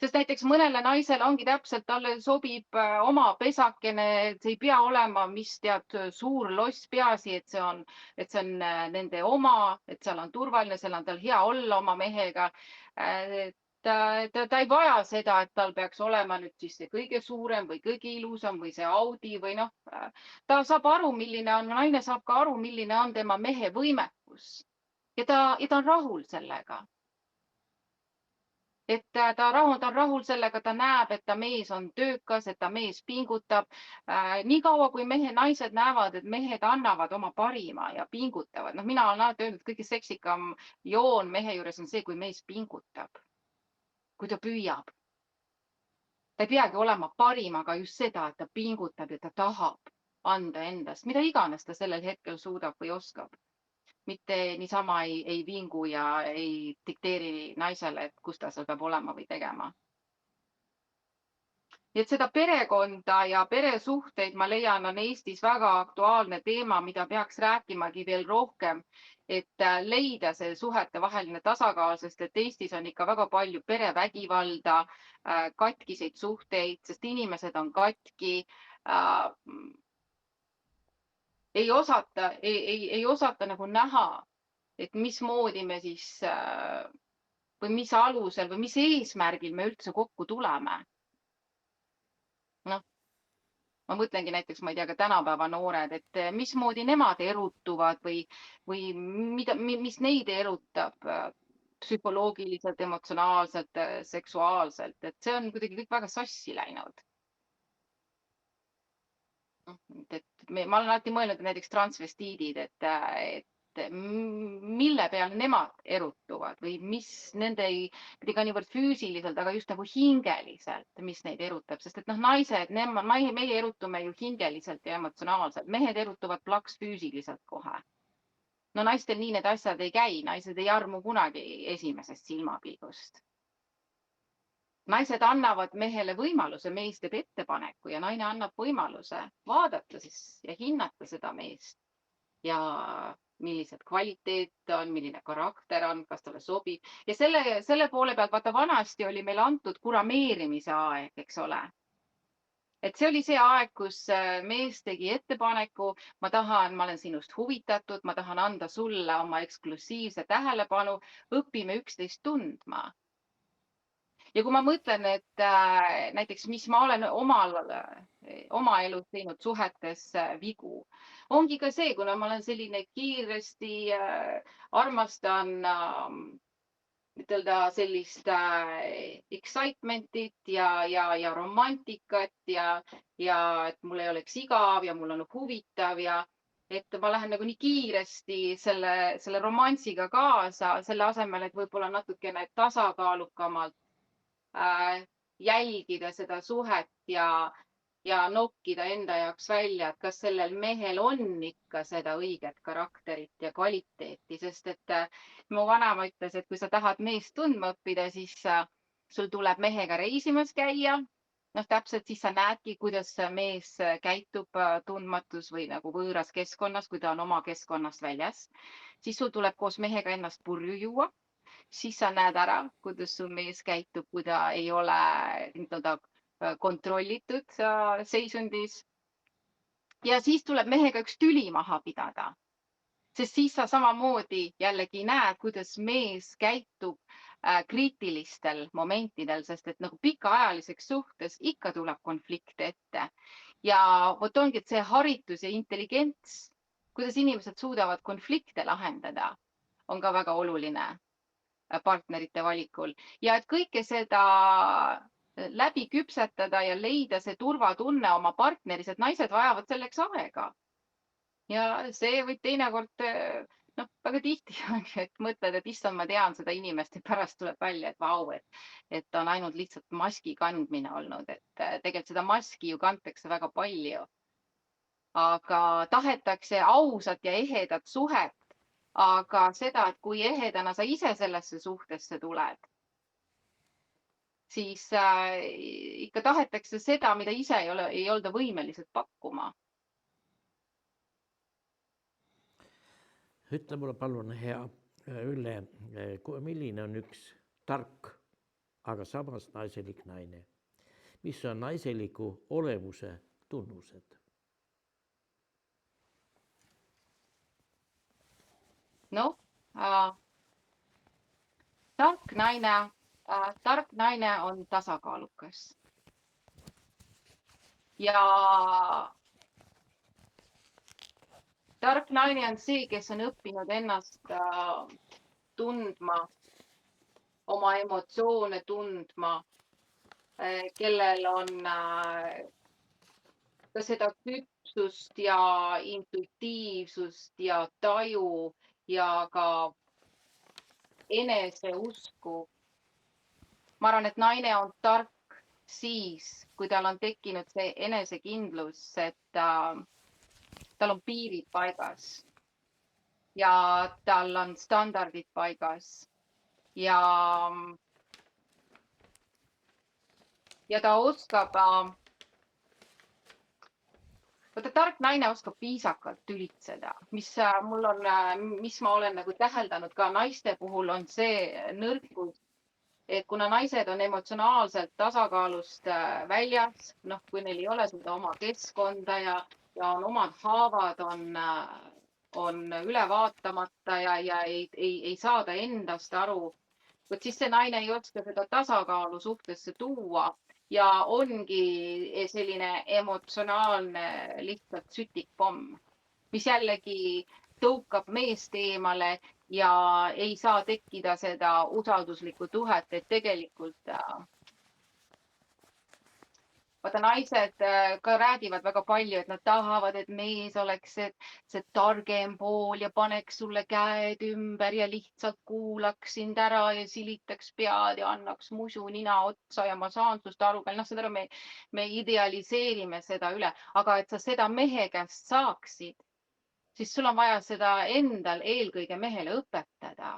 [SPEAKER 2] Sest näiteks mõnele naisele ongi täpselt, talle sobib oma pesakene, see ei pea olema, mis tead, suur loss, peaasi, et see on nende oma, et seal on turvaline, seal on tal hea olla oma mehega. Ta ei vaja seda, et tal peaks olema nüüd siis see kõige suurem või kõige ilusam või see Audi või ta saab aru, naine saab ka aru, milline on tema mehe võimekus ja ta on rahul sellega. Et ta on rahul sellega, ta näeb, et ta mees on töökas, et ta mees pingutab. Nii kaua, kui naised näevad, et mehed annavad oma parima ja pingutavad. Mina olen alati öelnud, et kõige seksikam joon mehe juures on see, kui mees pingutab, kui ta püüab. Ta ei peagi olema parim, aga just seda, et ta pingutab ja ta tahab anda endast, mida iganes ta sellel hetkel suudab või oskab. Mitte niisama ei vingu ja ei dikteeri naisele, et kus ta seal peab olema või tegema. Nii et seda perekonda ja peresuhteid, ma leian, on Eestis väga aktuaalne teema, mida peaks rääkimagi veel rohkem, et leida see suhete vaheline tasakaal, sest et Eestis on ikka väga palju perevägivalda, katkiseid suhteid, sest inimesed on katki. Ei osata nagu näha, et mismoodi me siis või mis alusel või mis eesmärgil me üldse kokku tuleme. ma mõtlengi näiteks, ma ei tea, ka tänapäeva noored, et mismoodi nemad erutuvad või mis neid erutab psühholoogiliselt, emotsionaalselt, seksuaalselt, et see on kuidagi kõik väga sassi läinud. Ma olen alati mõelnud, et näiteks transvestiidid, et mille peal nemad erutuvad või mis nende mitte ka niivõrd füüsiliselt, aga just nagu hingeliselt, mis neid erutab, sest et noh, naised, meie erutume ju hingeliselt ja emotsionaalselt, mehed erutuvad plaks füüsiliselt kohe. No naistel nii need asjad ei käi, naised ei armu kunagi esimesest silmapilgust. Naised annavad mehele võimaluse, mees teeb ettepaneku ja naine annab võimaluse vaadata siis ja hinnata seda meest ja millised kvaliteet on, milline karakter on, kas talle sobib. Ja selle poole pealt, vaata, vanasti oli meil antud kurameerimise aeg, eks ole. Et see oli see aeg, kus mees tegi ettepaneku, ma olen sinust huvitatud, ma tahan anda sulle oma eksklusiivse tähelepanu, õpime üksteist tundma. Ja kui ma mõtlen, et näiteks, mis ma olen oma elus teinud suhetes vigu, ongi ka see, kuna ma olen selline kiiresti armastan ütelda sellist excitementit ja romantikat ja et mul ei oleks igav ja mul on huvitav ja et ma lähen nagu nii kiiresti selle romantsiga kaasa, selle asemel, et võib-olla natukene tasakaalukamalt jälgida seda suhet ja nokkida enda jaoks välja, et kas sellel mehel on ikka seda õiget karakterit ja kvaliteeti, sest et mu vanaema ütles, et kui sa tahad meest tundma õppida, siis sul tuleb mehega reisimas käia. Noh, täpselt siis sa näedki, kuidas mees käitub tundmatus või nagu võõras keskkonnas, kui ta on oma keskkonnast väljas. Siis sul tuleb koos mehega ennast purju juua. Siis sa näed ära, kuidas su mees käitub, kui ta ei ole kontrollitud seisundis. Ja siis tuleb mehega üks tüli maha pidada. Sest siis sa samamoodi jällegi näed, kuidas mees käitub kriitilistel momentidel, sest et nagu pikaajaliseks suhtes ikka tuleb konflikte ette. Ja vot ongi, et see haritus ja intelligents, kuidas inimesed suudavad konflikte lahendada, on ka väga oluline partnerite valikul ja et kõike seda läbi küpsetada ja leida see turvatunne oma partneris, et naised vajavad selleks aega. Ja see võib teinekord, noh, väga tihti on, et mõtled, et issand, ma tean seda inimest ja pärast tuleb välja, et vau, et on ainult lihtsalt maski kandmine olnud, et tegelikult seda maski ju kantakse väga palju. Aga tahetakse ausat ja ehedat suhet. Aga seda, et kui ehedana sa ise sellesse suhtesse tuled, siis ikka tahetakse seda, mida ise ei olda võimelised pakkuma.
[SPEAKER 1] Ütle mulle palun, hea Ülle, milline on üks tark, aga samas naiselik naine? Mis on naiseliku olemuse tunnused?
[SPEAKER 2] Noh, tark naine on tasakaalukas. Ja tark naine on see, kes on õppinud ennast tundma, oma emotsioone tundma, kellel on ka seda küpsust ja intuitiivsust ja taju ja ka eneseusku. Ma arvan, et naine on tark siis, kui tal on tekkinud see enesekindlus, et tal on piirid paigas ja tal on standardid paigas ja ta oskab, tark naine oskab viisakalt tülitseda, mis ma olen nagu täheldanud ka naiste puhul, on see nõrkus, et kuna naised on emotsionaalselt tasakaalust väljas, noh, kui neil ei ole seda oma keskkonda ja on omad haavad, on üle vaatamata ja ei saada endast aru, siis see naine ei oska seda tasakaalu suhtesse tuua ja ongi selline emotsionaalne lihtsalt sütikpomm, mis jällegi tõukab meest eemale ja ei saa tekkida seda usalduslikku tuhet, et tegelikult vaata, naised ka räägivad väga palju, et nad tahavad, et mees oleks see targem pool ja paneks sulle käed ümber ja lihtsalt kuulaks sind ära ja silitaks pead ja annaks musu nina otsa ja ma saan sust aru. noh, saad aru, me idealiseerime seda üle, aga et sa seda mehe käest saaksid, siis sul on vaja seda endal eelkõige mehele õpetada.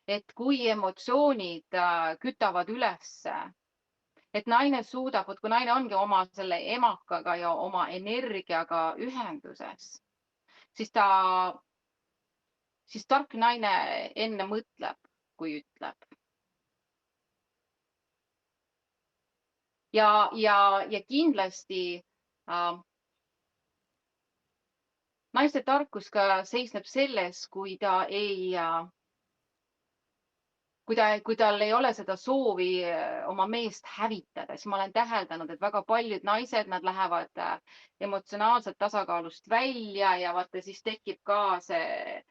[SPEAKER 2] et kui emotsioonid kütavad ülesse, et naine suudab, vot kui naine ongi oma selle emakaga ja oma energiaga ühenduses, siis siis tark naine enne mõtleb, kui ütleb. Ja kindlasti naiste tarkus ka seisneb selles, kui ta ei kui tal ei ole seda soovi oma meest hävitada, siis ma olen täheldanud, et väga paljud naised, nad lähevad emotsionaalselt tasakaalust välja ja vaata, siis tekib ka see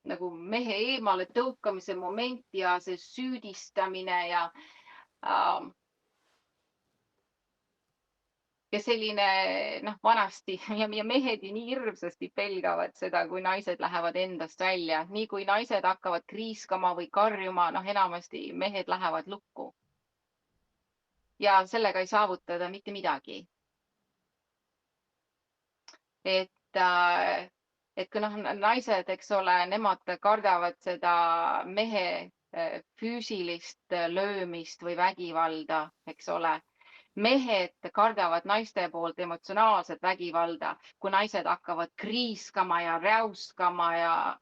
[SPEAKER 2] nagu mehe eemale tõukamise moment ja see süüdistamine ja selline vanasti ja mehed ju nii hirmsasti pelgavad seda, kui naised lähevad endast välja. Nii kui naised hakkavad kriiskama või karjuma, enamasti mehed lähevad lukku. Ja sellega ei saavutada mitte midagi. Et kui naised, eks ole, nemad kardavad seda mehe füüsilist löömist või vägivalda, eks ole. Mehed kardavad naiste poolt emotsionaalset vägivalda, kui naised hakkavad kriiskama ja räuskama ja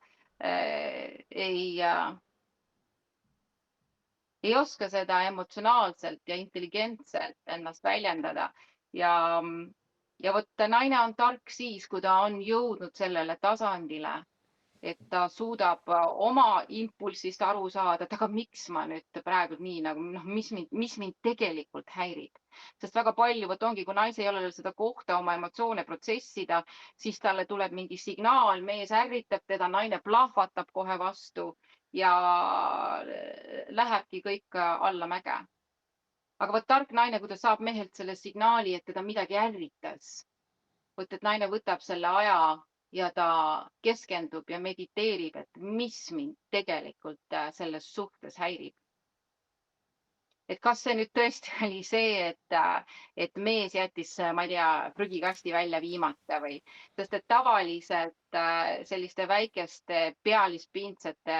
[SPEAKER 2] ei oska seda emotsionaalselt ja intelligentselt ennast väljendada. Ja vot naine on tark siis, kui ta on jõudnud sellele tasandile, et ta suudab oma impulsist aru saada, et aga miks ma nüüd praegu nii nagu, mis mind tegelikult häirib. Sest väga palju, vot ongi, kui naise ei ole seda kohta oma emotsioone protsessida, siis talle tuleb mingi signaal, mees ärritab teda, naine plahvatab kohe vastu ja lähebki kõik allamäge. Aga vot tark naine, kui ta saab mehelt selle signaali, et teda midagi ärritas, vot et naine võtab selle aja ja ta keskendub ja mediteerib, et mis mind tegelikult selles suhtes häirib. Et kas see nüüd tõesti oli see, et mees jättis, ma ei tea, prügikasti välja viimata või, sest et tavaliselt selliste väikeste pealispindsete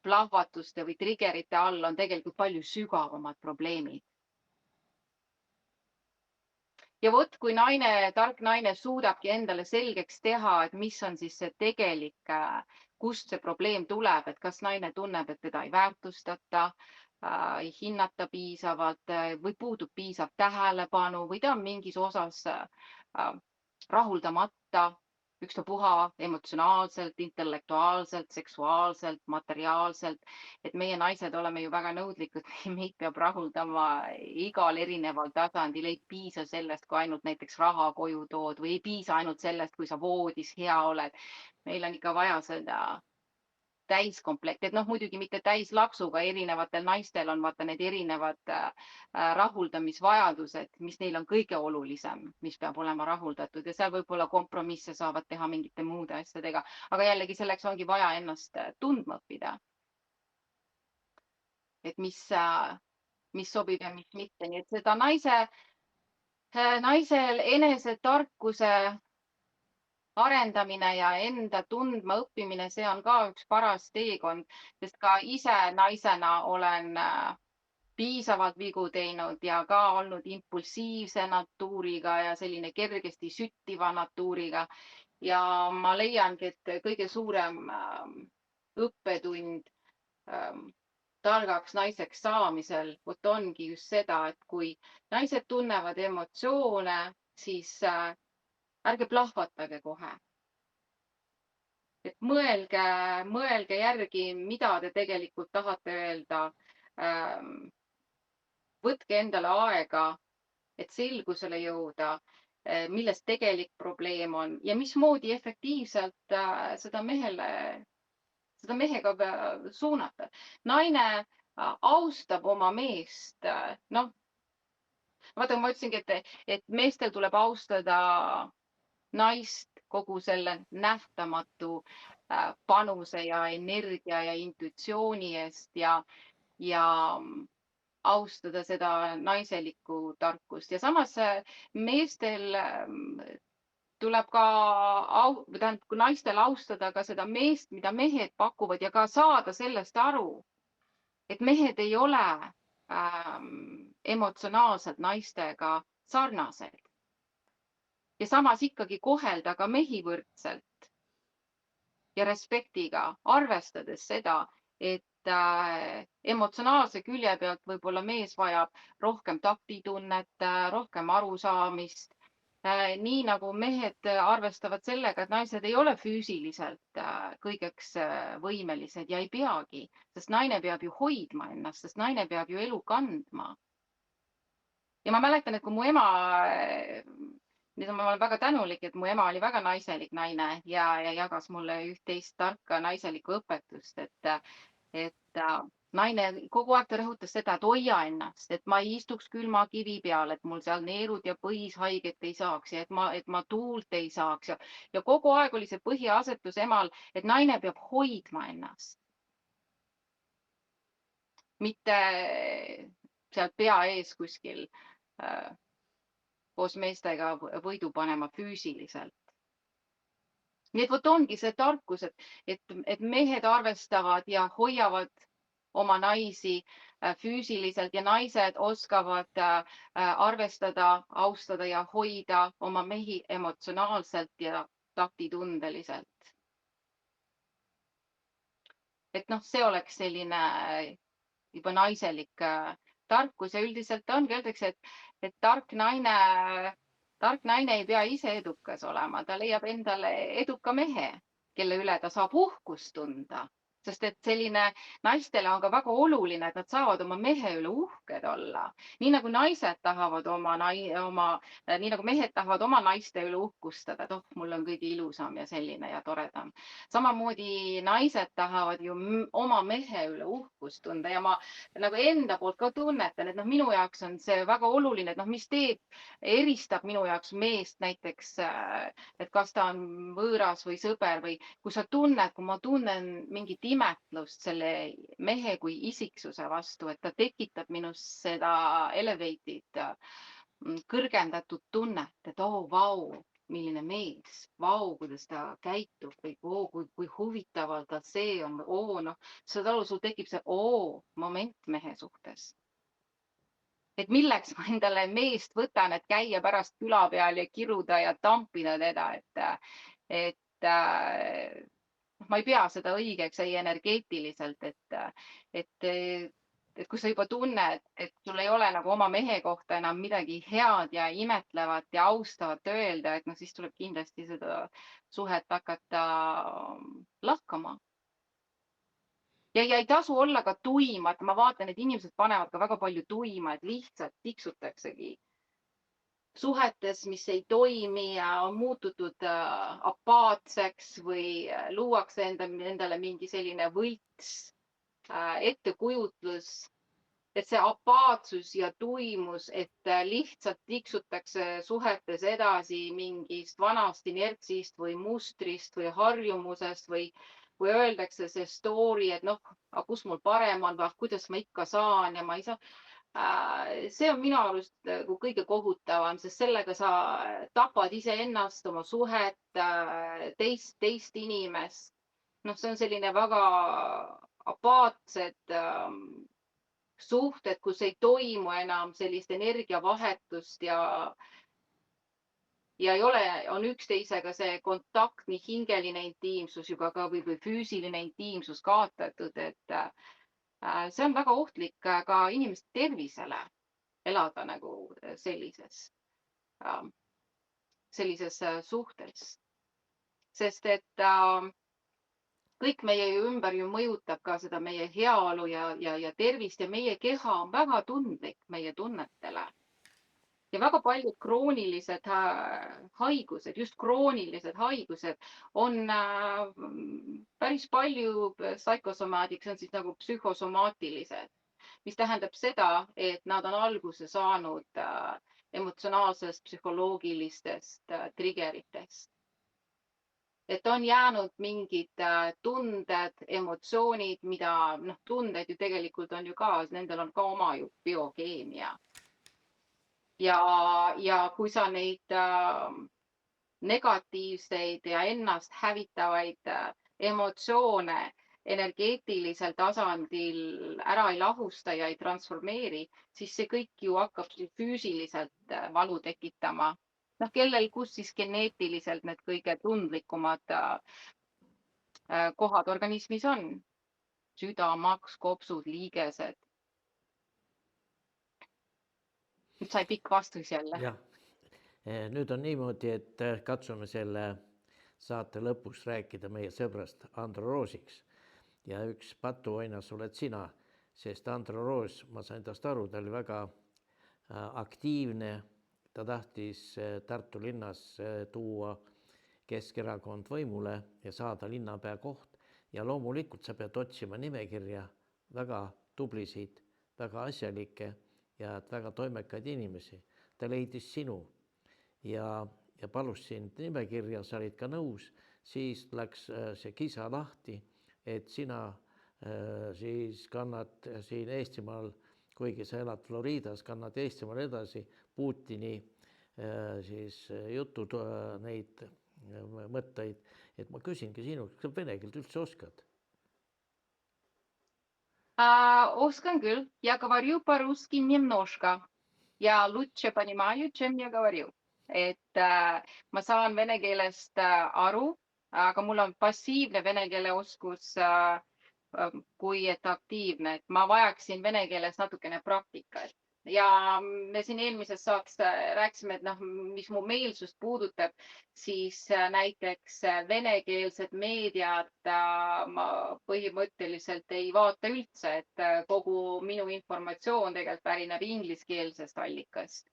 [SPEAKER 2] plahvatuste või triggerite all on tegelikult palju sügavamad probleemid. Ja vot, kui tark naine suudabki endale selgeks teha, et mis on siis see tegelik, kust see probleem tuleb, et kas naine tunneb, et teda ei väärtustata, ei hinnata piisavalt või puudub piisav tähelepanu või ta on mingis osas rahuldamata, ükstapuha emotsionaalselt, intellektuaalselt, seksuaalselt, materiaalselt. Et meie naised oleme ju väga nõudlikud, meid peab rahuldama igal erineval tasandil. Ei piisa sellest, kui ainult näiteks raha koju tood või ei piisa ainult sellest, kui sa voodis hea oled. Meil on ikka vaja seda täiskomplekt, et muidugi mitte täislaksuga, erinevatel naistel on vaata need erinevad rahuldamisvajadused, mis neil on kõige olulisem, mis peab olema rahuldatud ja seal võib-olla kompromisse saavad teha mingite muude asjadega, aga jällegi selleks ongi vaja ennast tundma õppida. Et mis sobib ja mis mitte, nii et seda naisel enesetarkuse arendamine ja enda tundma õppimine, see on ka üks paras teekond, sest ka ise naisena olen piisavalt vigu teinud ja ka olnud impulsiivse natuuriga ja selline kergesti süttiva natuuriga. Ja ma leiangi, et kõige suurem õppetund targaks naiseks saamisel vot ongi just seda, et kui naised tunnevad emotsioone, siis ärge plahvatage kohe. Et mõelge järgi, mida te tegelikult tahate öelda. võtke endale aega, et selgusele jõuda, milles tegelik probleem on ja mismoodi efektiivselt seda mehega suunata. Naine austab oma meest. Noh, vaata, ma ütlesingi, et meestel tuleb austada naist kogu selle nähtamatu panuse ja energia ja intuitsiooni eest ja austada seda naiselikku tarkust ja samas meestel tuleb ka tähendab, kui naistel austada ka seda meest, mida mehed pakuvad ja ka saada sellest aru, et mehed ei ole emotsionaalselt naistega sarnased ja samas ikkagi kohelda ka mehi võrdselt ja respektiga, arvestades seda, et emotsionaalse külje pealt võib-olla mees vajab rohkem taktitunnet, rohkem arusaamist. Nii nagu mehed arvestavad sellega, et naised ei ole füüsiliselt kõigeks võimelised ja ei peagi, sest naine peab ju hoidma ennast, sest naine peab ju elu kandma. Ja ma mäletan, et kui mu ema, ma olen väga tänulik, et mu ema oli väga naiselik naine ja jagas mulle üht-teist tarka naiselikku õpetust, et naine kogu aeg ta rõhutas seda, et hoia ennast, et ma ei istuks külma kivi peal, et mul seal neerud ja põis haiget ei saaks ja et ma tuult ei saaks ja kogu aeg oli see põhiasetus emal, et naine peab hoidma ennast. Mitte sealt pea ees kuskil koos meestega võidu panema füüsiliselt. Nii et vot ongi see tarkus, et mehed arvestavad ja hoiavad oma naisi füüsiliselt ja naised oskavad arvestada, austada ja hoida oma mehi emotsionaalselt ja taktitundeliselt. Et noh, see oleks selline juba naiselik tarkus ja üldiselt ongi, öeldakse, et tark naine ei pea ise edukas olema, ta leiab endale eduka mehe, kelle üle ta saab uhkust tunda. Sest et selline naistele on ka väga oluline, et nad saavad oma mehe üle uhked olla. Nii nagu naised tahavad nii nagu mehed tahavad oma naiste üle uhkustada, et oh, mul on kõige ilusam ja selline ja toredam. Samamoodi naised tahavad ju oma mehe üle uhkust tunda ja ma nagu enda poolt ka tunnetan, et noh, minu jaoks on see väga oluline, et noh, mis eristab minu jaoks meest näiteks, et kas ta on võõras või sõber või kui sa tunned, kui ma tunnen mingit imetlust selle mehe kui isiksuse vastu, et ta tekitab minus seda elevated, kõrgendatud tunnet, et oo, vau, milline mees, vau, kuidas ta käitub või oo, kui huvitaval ta see on, oo, noh, saad aru, sul tekib see oo moment mehe suhtes. Et milleks ma endale meest võtan, et käia pärast küla peal ja kiruda ja tampida teda, et ma ei pea seda õigeks ei energeetiliselt, et kui sa juba tunned, et sul ei ole nagu oma mehe kohta enam midagi head ja imetlevat ja austavat öelda, et noh, siis tuleb kindlasti seda suhet hakata lahkama. Ja ei tasu olla ka tuima, et ma vaatan, et inimesed panevad ka väga palju tuima, et lihtsalt tiksutaksegi suhetes, mis ei toimi ja on muututud apaatseks või luuakse endale mingi selline võlts ettekujutlus, et see apaatsus ja tuimus, et lihtsalt tiksutakse suhetes edasi mingist vanast inertsist või mustrist või harjumusest või öeldakse see story, et noh, kus mul parem on või kuidas ma ikka saan ja ma ei saa. See on minu arust kõige kohutavam, sest sellega sa tapad iseennast, oma suhet, teist inimest. Noh, see on selline väga apaatsed suhted, kus ei toimu enam sellist energiavahetust ja ei ole, on üksteisega see kontakt, nii hingeline intiimsus juba ka või füüsiline intiimsus kaotatud, et see on väga ohtlik ka inimeste tervisele elada nagu sellises suhtes. Sest et kõik meie ümber ju mõjutab ka seda meie heaolu ja tervist ja meie keha on väga tundlik meie tunnetele. Ja väga paljud kroonilised haigused, just kroonilised haigused on päris palju psychosomatic, see on siis nagu psühhosomaatilised, mis tähendab seda, et nad on alguse saanud emotsionaalsest psühholoogilistest triggeritest. Et on jäänud mingid tunded, emotsioonid, mida tunded ju tegelikult on ju ka, nendel on ka oma ju biokeemia. Ja kui sa neid negatiivseid ja ennast hävitavaid emotsioone energeetilisel tasandil ära ei lahusta ja ei transformeeri, siis see kõik ju hakkab füüsiliselt valu tekitama. Kellel, kus siis geneetiliselt need kõige tundlikumad kohad organismis on? Süda, maks, kopsud, liigesed. Nüüd sai pikk vastus jälle.
[SPEAKER 1] jah, nüüd on niimoodi, et katsume selle saate lõpus rääkida meie sõbrast Andro Roosiks ja üks patuoinas oled sina, sest Andro Roos, ma sain tast aru, ta oli väga aktiivne, ta tahtis Tartu linnas tuua Keskerakond võimule ja saada linnapea koht ja loomulikult sa pead otsima nimekirja väga tublisid, väga asjalikke ja väga toimekaid inimesi. Ta leidis sinu ja palus sind nimekirja, sa olid ka nõus, siis läks see kisa lahti, et sina siis kannad siin Eestimaal, kuigi sa elad Floridas, kannad Eestimaal edasi Putini siis jutud, neid mõtteid, et ma küsingi sinult, kas sa vene keelt üldse oskad?
[SPEAKER 2] Oskan küll ja говорю по-русски немножко ja lutše понимаю, чем я говорю. Et ma saan vene keelest aru, aga mul on passiivne vene keele oskus kui et aktiivne, et ma vajaksin vene keeles natukene praktikat. Ja me siin eelmises saates rääkisime, et mis mu meelsust puudutab, siis näiteks venekeelsed meediad ma põhimõtteliselt ei vaata üldse, et kogu minu informatsioon tegelikult pärineb ingliskeelsest allikast.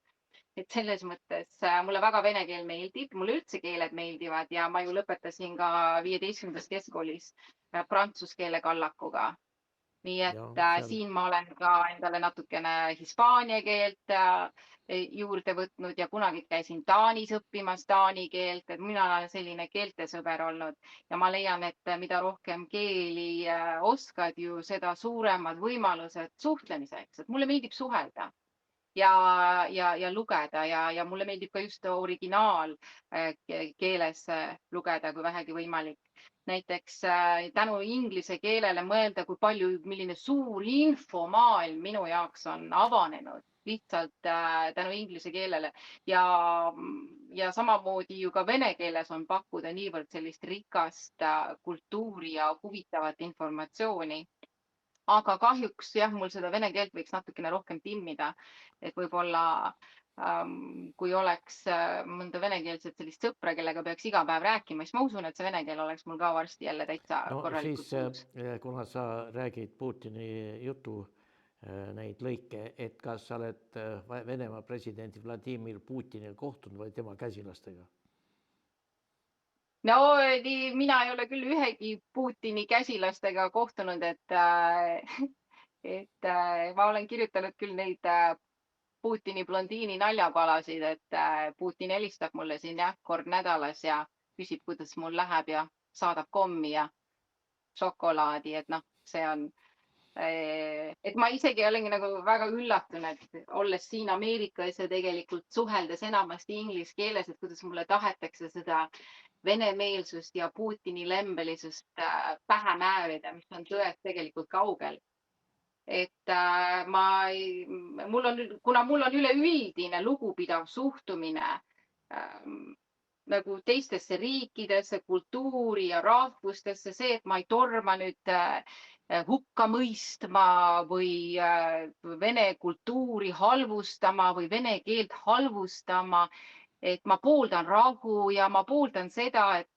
[SPEAKER 2] Et selles mõttes mulle väga vene keel meeldib, mulle üldse keeled meeldivad ja ma ju lõpetasin ka 15. keskkoolis prantsuse keele kallakuga. Nii et siin ma olen ka endale natukene hispaania keelt juurde võtnud ja kunagi käisin Taanis õppimas taani keelt, et mina olen selline keeltesõber olnud ja ma leian, et mida rohkem keeli oskad ju, seda suuremad võimalused suhtlemiseks, et mulle meeldib suhelda ja lugeda ja mulle meeldib ka just originaal keeles lugeda, kui vähegi võimalik. Näiteks tänu inglise keelele mõelda, kui palju, milline suur infomaailm minu jaoks on avanenud lihtsalt tänu inglise keelele ja samamoodi ju ka vene keeles on pakkuda niivõrd sellist rikast kultuuri ja huvitavat informatsiooni. Aga kahjuks jah, mul seda vene keelt võiks natukene rohkem timmida, et võib-olla kui oleks mõnda venekeelset sellist sõpra, kellega peaks iga päev rääkima, siis ma usun, et see vene keel oleks mul ka varsti jälle täitsa korralikult uus.
[SPEAKER 1] Kuna sa räägid Putini jutu neid lõike, et kas sa oled Venemaa presidendi Vladimir Putinil kohtunud või tema käsilastega?
[SPEAKER 2] No mina ei ole küll ühegi Putini käsilastega kohtunud, et ma olen kirjutanud küll neid Putini blondiini naljapalasid, et Putin helistab mulle siin kord nädalas ja küsib, kuidas mul läheb ja saadab kommi ja šokolaadi, et see on, et ma isegi olengi nagu väga üllatunud, olles siin Ameerikas ja tegelikult suheldes enamasti inglise keeles, et kuidas mulle tahetakse seda venemeelsust ja Putini lembelisust pähe määrida, mis on tõest tegelikult kaugel. Et kuna mul on üleüldine lugupidav suhtumine nagu teistesse riikidesse, kultuuri ja rahvustesse, see, et ma ei torma nüüd hukka mõistma või vene kultuuri halvustama või vene keelt halvustama, et ma pooldan rahu ja ma pooldan seda, et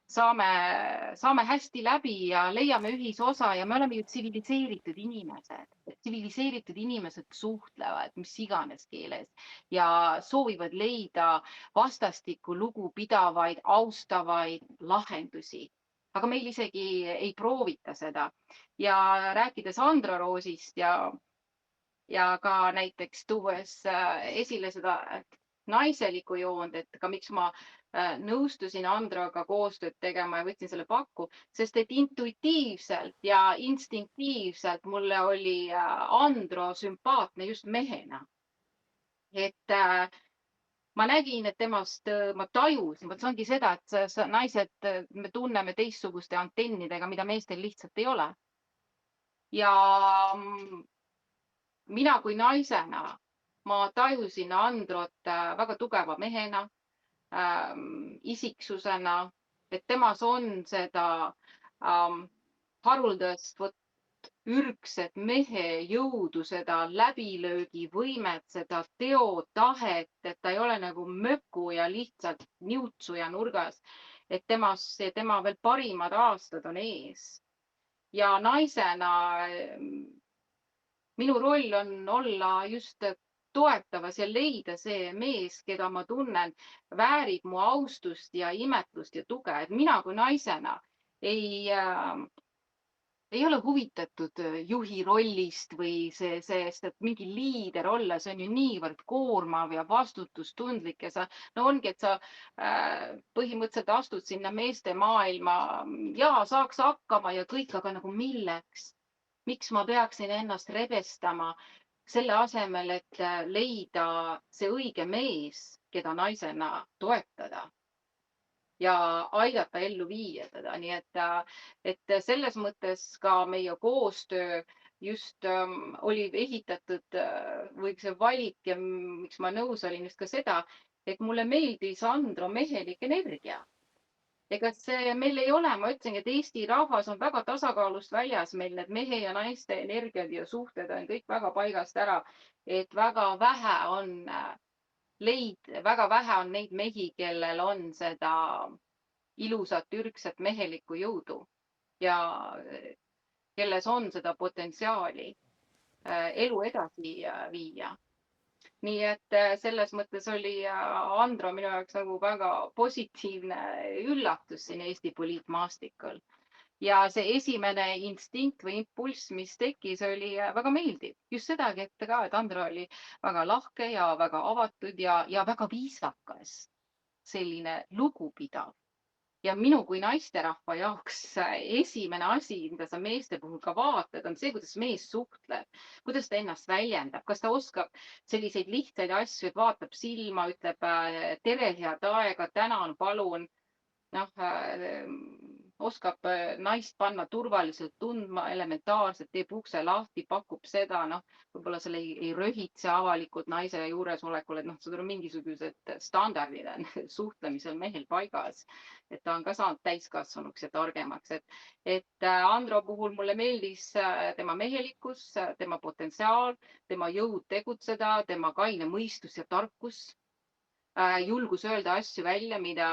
[SPEAKER 2] saame hästi läbi ja leiame ühisosa ja me oleme ju tsiviliseeritud inimesed. Tsiviliseeritud inimesed suhtlevad mis iganes keeles ja soovivad leida vastastikku lugupidavaid, austavaid lahendusi. Aga meil isegi ei proovita seda. Ja rääkides Andro Roosist ja ka näiteks tuues esile seda naiselikku joond, et ka miks ma nõustusin Androga koostööd tegema ja võtsin selle pakku, sest et intuitiivselt ja instinktiivselt mulle oli Andro sümpaatne just mehena. Et ma nägin, et temast ma tajusin, vot see ongi seda, et naised, me tunneme teistsuguste antennidega, mida meestel lihtsalt ei ole. Ja mina kui naisena, ma tajusin Androt väga tugeva mehena, isiksusena, et temas on seda haruldast ürgset mehe jõudu, seda läbilöögivõimet, seda teotahet, et ta ei ole nagu möku ja lihtsalt niutsuja nurgas, et tema veel parimad aastad on ees. Ja naisena minu roll on olla just toetavas ja leida see mees, keda ma tunnen, väärib mu austust ja imetlust ja tuge. Et mina kui naisena ei ole huvitatud juhi rollist või sest, et mingi liider olla, see on ju niivõrd koormav ja vastutustundlik ja ongi, et sa põhimõtteliselt astud sinna meeste maailma ja saaks hakkama ja kõik, aga nagu milleks? Miks ma peaksin ennast rebestama selle asemel, et leida see õige mees, keda naisena toetada ja aidata ellu viia teda. Nii et selles mõttes ka meie koostöö just oli ehitatud või see valik ja miks ma nõus olin just ka seda, et mulle meeldis Andro mehelik energia. Ega see meil ei ole, ma ütlesin, et Eesti rahvas on väga tasakaalust väljas, meil need mehe ja naiste energiad ja suhted on kõik väga paigast ära, et väga vähe on neid mehi, kellel on seda ilusat, ürgset mehelikku jõudu ja kelles on seda potentsiaali elu edasi viia. Nii et selles mõttes oli Andro minu jaoks nagu väga positiivne üllatus siin Eesti poliitmaastikul. Ja see esimene instinkt või impulss, mis tekkis, oli väga meeldiv. Just sedagi, et Andro oli väga lahke ja väga avatud ja väga viisakas, selline lugupidav. Ja minu kui naisterahva jaoks esimene asi, mida sa meeste puhul ka vaatad, on see, kuidas mees suhtleb, kuidas ta ennast väljendab, kas ta oskab selliseid lihtsaid asju, et vaatab silma, ütleb tere, head aega, tänan, palun. Oskab naist panna turvaliselt tundma, elementaarselt, teeb ukse lahti, pakub seda, võib-olla seal ei röhitse avalikult naise juuresolekul, et sul on mingisugused standardid on suhtlemisel mehel paigas, et ta on ka saanud täiskasvanuks ja targemaks. Et Andro puhul mulle meeldis tema mehelikkus, tema potentsiaal, tema jõud tegutseda, tema kaine mõistus ja tarkus. Julgus öelda asju välja, mida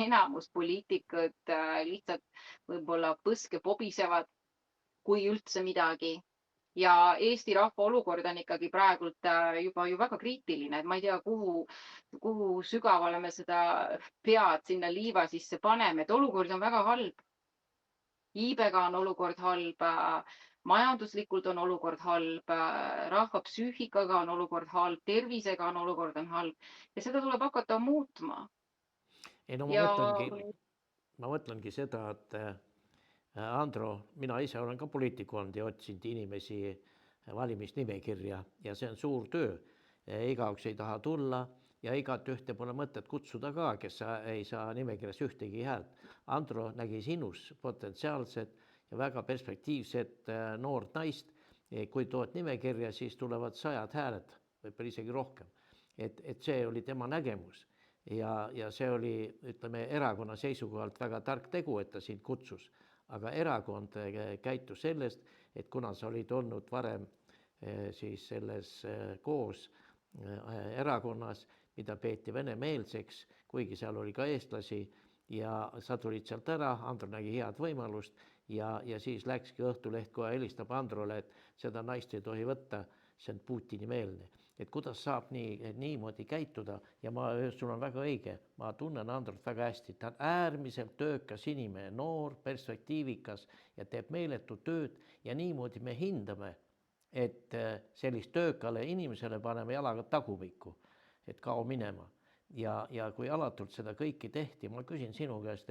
[SPEAKER 2] enamus poliitikud lihtsalt võib-olla põske pobisevad, kui üldse midagi. Ja Eesti rahva olukord on ikkagi praegult juba ju väga kriitiline, et ma ei tea, kuhu sügavale me seda pead sinna liiva sisse paneme, et olukord on väga halb. Iibega on olukord halb, majanduslikult on olukord halb, rahva psüühikaga on olukord halb, tervisega on olukord halb ja seda tuleb hakata muutma.
[SPEAKER 1] Ei no ma mõtlengi seda, et Andro, mina ise olen ka poliitik olnud ja otsinud inimesi valimisnimekirja ja see on suur töö. Igaüks ei taha tulla ja igat ühte pole mõtet kutsuda ka, kes ei saa nimekirjas ühtegi häält. Andro nägi sinus potentsiaalset ja väga perspektiivset noort naist. Kui tood nimekirja, siis tulevad 100 hääled, võib-olla isegi rohkem. Et see oli tema nägemus ja see oli, ütleme, erakonna seisukohalt väga tark tegu, et ta sind kutsus. Aga erakond käitus sellest, et kuna sa olid olnud varem siis selles koos erakonnas, mida peeti venemeelseks, kuigi seal oli ka eestlasi, ja sa tulid sealt ära, Andro nägi head võimalust ja siis läkski Õhtuleht kohe helistab Androle, et seda naist ei tohi võtta, see on Putini meelne. Et kuidas saab niimoodi käituda ja sul on väga õige, ma tunnen Androt väga hästi, ta on äärmiselt töökas inimene, noor, perspektiivikas ja teeb meeletut tööd ja niimoodi me hindame, et sellist töökale inimesele paneme jalaga tagumikku, et kao minema. Ja kui alatult seda kõike tehti, ma küsin sinu käest,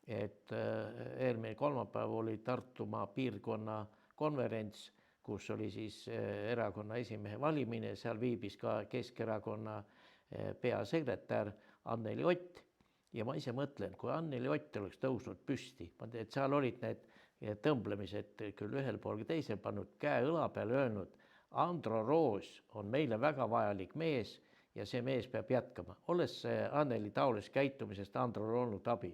[SPEAKER 1] et eelmine kolmapäev oli Tartumaa piirkonna konverents, kus oli siis erakonna esimehe valimine, seal viibis ka Keskerakonna peasekretär Anneli Ott ja ma ise mõtlen, kui Anneli Ott oleks tõusnud püsti, et seal olid need tõmblemised küll ühel pool ja teisel, pannud käe õla peale, öelnud, Andro Roos on meile väga vajalik mees ja see mees peab jätkama. Olles Anneli taolisest käitumisest Androl olnud abi?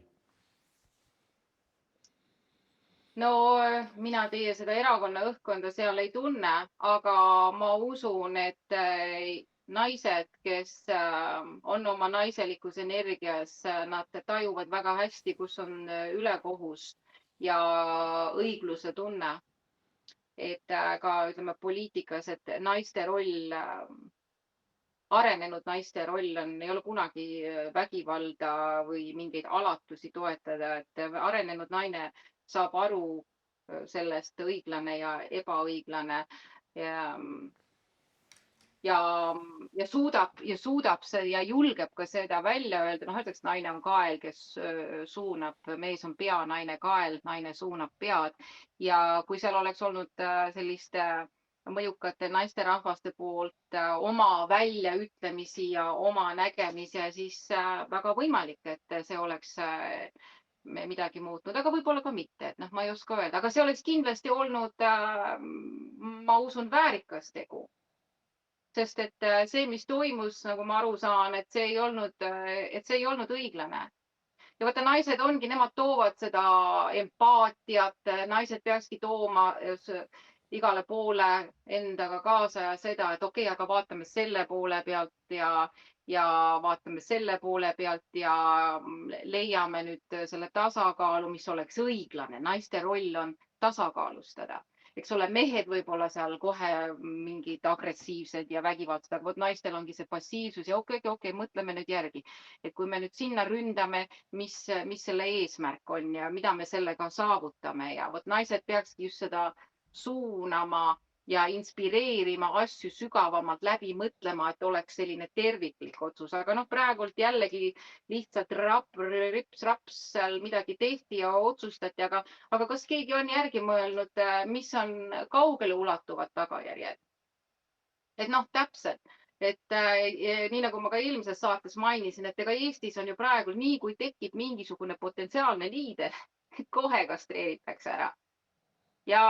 [SPEAKER 2] No mina teie seda erakonna õhkkonda seal ei tunne, aga ma usun, et naised, kes on oma naiselikus energias, nad tajuvad väga hästi, kus on ülekohus ja õigluse tunne. Et ka ütleme poliitikas, et naiste roll, arenenud naiste roll ei ole kunagi vägivalda või mingeid alatusi toetada, et arenenud naine saab aru sellest õiglane ja ebaõiglane ja suudab see ja julgeb ka seda välja öelda. Noh, öeldakse, naine on kael, kes suunab, mees on pea, naine kael, naine suunab pead. Ja kui seal oleks olnud selliste mõjukate naisterahvaste poolt oma väljaütlemisi ja oma nägemisi, siis väga võimalik, et see oleks midagi muutnud, aga võib-olla ka mitte, et noh, ma ei oska öelda, aga see oleks kindlasti olnud, ma usun, väärikas tegu. Sest et see, mis toimus, nagu ma aru saan, et see ei olnud õiglane. Ja vaata, naised ongi, nemad toovad seda empaatiat, naised peakski tooma igale poole endaga kaasa ja seda, et okei, aga vaatame selle poole pealt ja vaatame selle poole pealt ja leiame nüüd selle tasakaalu, mis oleks õiglane. Naiste roll on tasakaalustada. Eks ole, mehed võib-olla seal kohe mingid agressiivsed ja vägivaldsed, aga vot naistel ongi see passiivsus ja okei, mõtleme nüüd järgi, et kui me nüüd sinna ründame, mis selle eesmärk on ja mida me sellega saavutame ja vot naised peakski just seda suunama ja inspireerima asju sügavamalt läbi mõtlema, et oleks selline terviklik otsus. Aga noh, praegult jällegi lihtsalt rips-raps seal midagi tehti ja otsustati, aga kas keegi on järgi mõelnud, mis on kaugele ulatuvad tagajärjed? Et noh, täpselt, et nii nagu ma ka eelmises saates mainisin, et ega Eestis on ju praegu nii, kui tekib mingisugune potentsiaalne liider, kohe kastreeritakse ära. Ja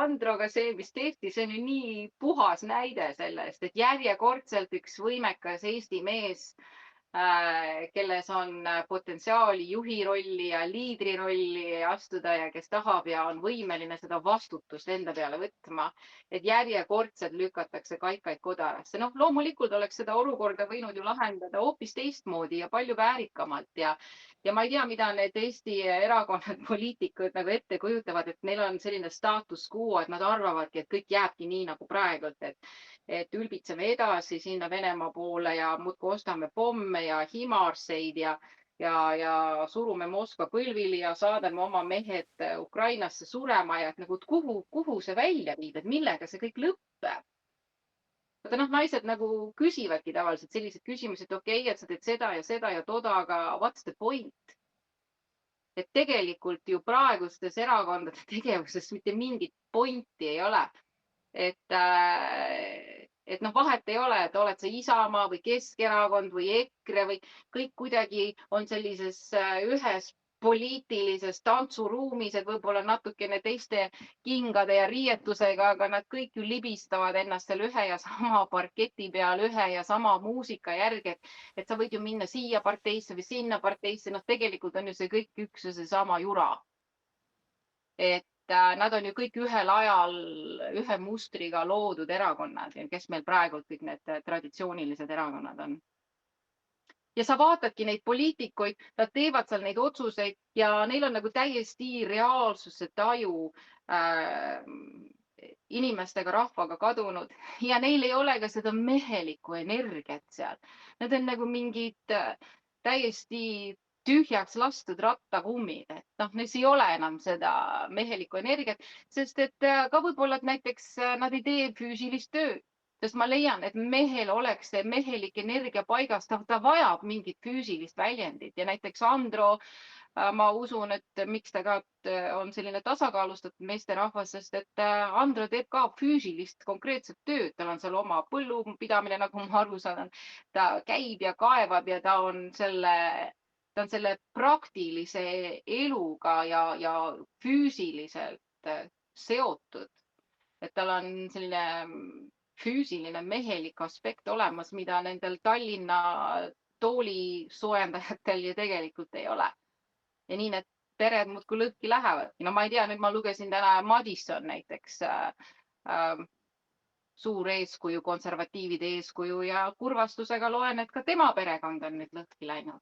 [SPEAKER 2] Androga see, mis tehti, see on ju nii puhas näide sellest, et järjekordselt üks võimekas Eesti mees, kelles on potentsiaali juhi rolli ja liidri rolli astuda ja kes tahab ja on võimeline seda vastutust enda peale võtma, et järjekordselt lükatakse kaikaid kodarasse. Noh, loomulikult oleks seda olukorda võinud ju lahendada hoopis teistmoodi ja palju väärikamalt ja ma ei tea, mida need Eesti erakonnad, poliitikud nagu ette kujutavad, et neil on selline status quo, et nad arvavadki, et kõik jääbki nii nagu praegult, et ülbitseme edasi sinna Venemaa poole ja muudkui ostame pomme ja himarseid ja surume Moskva põlvili ja saadame oma mehed Ukrainasse surema ja et nagu kuhu see välja viib, et millega see kõik lõpeb. Vaata noh, naised nagu küsivadki tavaliselt sellised küsimused, et okei, et sa teed seda ja toda, aga what's the point? Et tegelikult ju praegustes erakondade tegevuses mitte mingit pointi ei ole. Et noh, vahet ei ole, et oled sa Isamaa või Keskerakond või EKRE või kõik kuidagi on sellises ühes poliitilises tantsuruumis, et võib-olla natukene teiste kingade ja riietusega, aga nad kõik ju libistavad ennast seal ühe ja sama parketi peal ühe ja sama muusika järgi, et sa võid ju minna siia parteisse või sinna parteisse, noh, tegelikult on ju see kõik üks ja seesama jura. Et nad on ju kõik ühel ajal ühe mustriga loodud erakonnad, kes meil praegu kõik need traditsioonilised erakonnad on. ja sa vaatadki neid poliitikuid, nad teevad seal neid otsuseid ja neil on nagu täiesti reaalsuse taju inimestega, rahvaga kadunud ja neil ei ole ka seda mehelikku energiat seal. Need on nagu mingid täiesti tühjaks lastud rattakummid, et noh, neis ei ole enam seda mehelikku energiat, sest et ka võib-olla, et näiteks nad ei tee füüsilist tööd, sest ma leian, et mehel oleks see mehelik energia paigas, ta vajab mingit füüsilist väljendit ja näiteks Andro, ma usun, et miks ta ka on selline tasakaalustatud meesterahvas, sest et Andro teeb ka füüsilist konkreetset tööd, tal on seal oma põllupidamine, nagu ma aru saan, ta käib ja kaevab ja ta on selle praktilise eluga ja füüsiliselt seotud, et tal on selline füüsiline mehelik aspekt olemas, mida nendel Tallinna toolisoojendajatel ju tegelikult ei ole. Ja nii need pered muudkui lõhki lähevadki. No ma ei tea, nüüd ma lugesin täna Madison näiteks suur eeskuju, konservatiivide eeskuju ja kurvastusega loen, et ka tema perekond on nüüd lõhki läinud.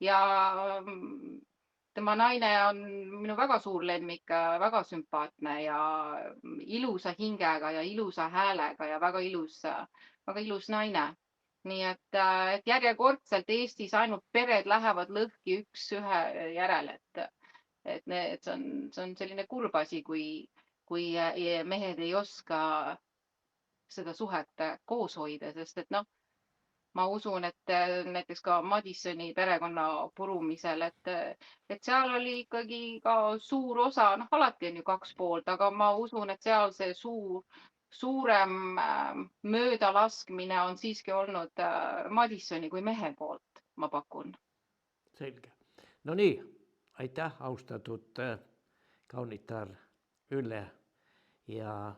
[SPEAKER 2] Ja tema naine on minu väga suur lemmik, väga sümpaatne ja ilusa hingega ja ilusa häälega ja väga ilus naine. Nii et järjekordselt Eestis ainult pered lähevad lõhki üks ühe järel, et see on selline kurb asi, kui mehed ei oska seda suhet koos hoida, sest et noh, ma usun, et näiteks ka Madisoni perekonna purumisel, et seal oli ikkagi ka suur osa, noh, alati on ju kaks poolt, aga ma usun, et seal see suurem möödalaskmine on siiski olnud Madisoni kui mehe poolt, ma pakun.
[SPEAKER 1] Selge. No nii, aitäh, austatud kaunitar Ülle ja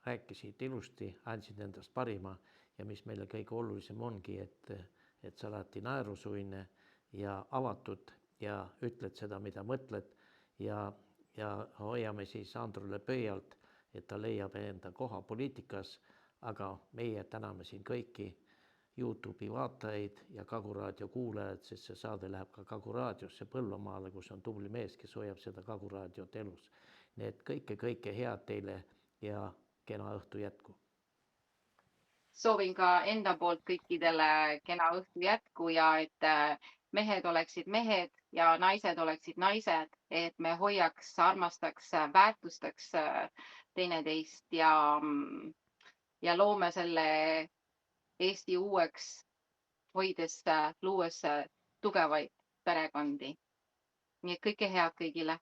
[SPEAKER 1] rääkisid ilusti, andsid endast parima ja mis meile kõige olulisem ongi, et sa alati naerusuine ja avatud ja ütled seda, mida mõtled ja hoiame siis Andrule pöialt, et ta leiab enda koha poliitikas, aga meie täname siin kõiki YouTube'i vaatajaid ja Kagu Raadio kuulajad, sest see saade läheb ka Kagu Raadiosse Põlvamaale, kus on tubli mees, kes hoiab seda Kagu Raadiot elus. Nii et kõike head teile ja kena õhtu jätku.
[SPEAKER 2] Soovin ka enda poolt kõikidele kena õhtu jätku ja et mehed oleksid mehed ja naised oleksid naised, et me hoiaks, armastaks, väärtustaks teineteist ja loome selle Eesti uueks, luues tugevaid perekondi. Nii et kõike head kõigile.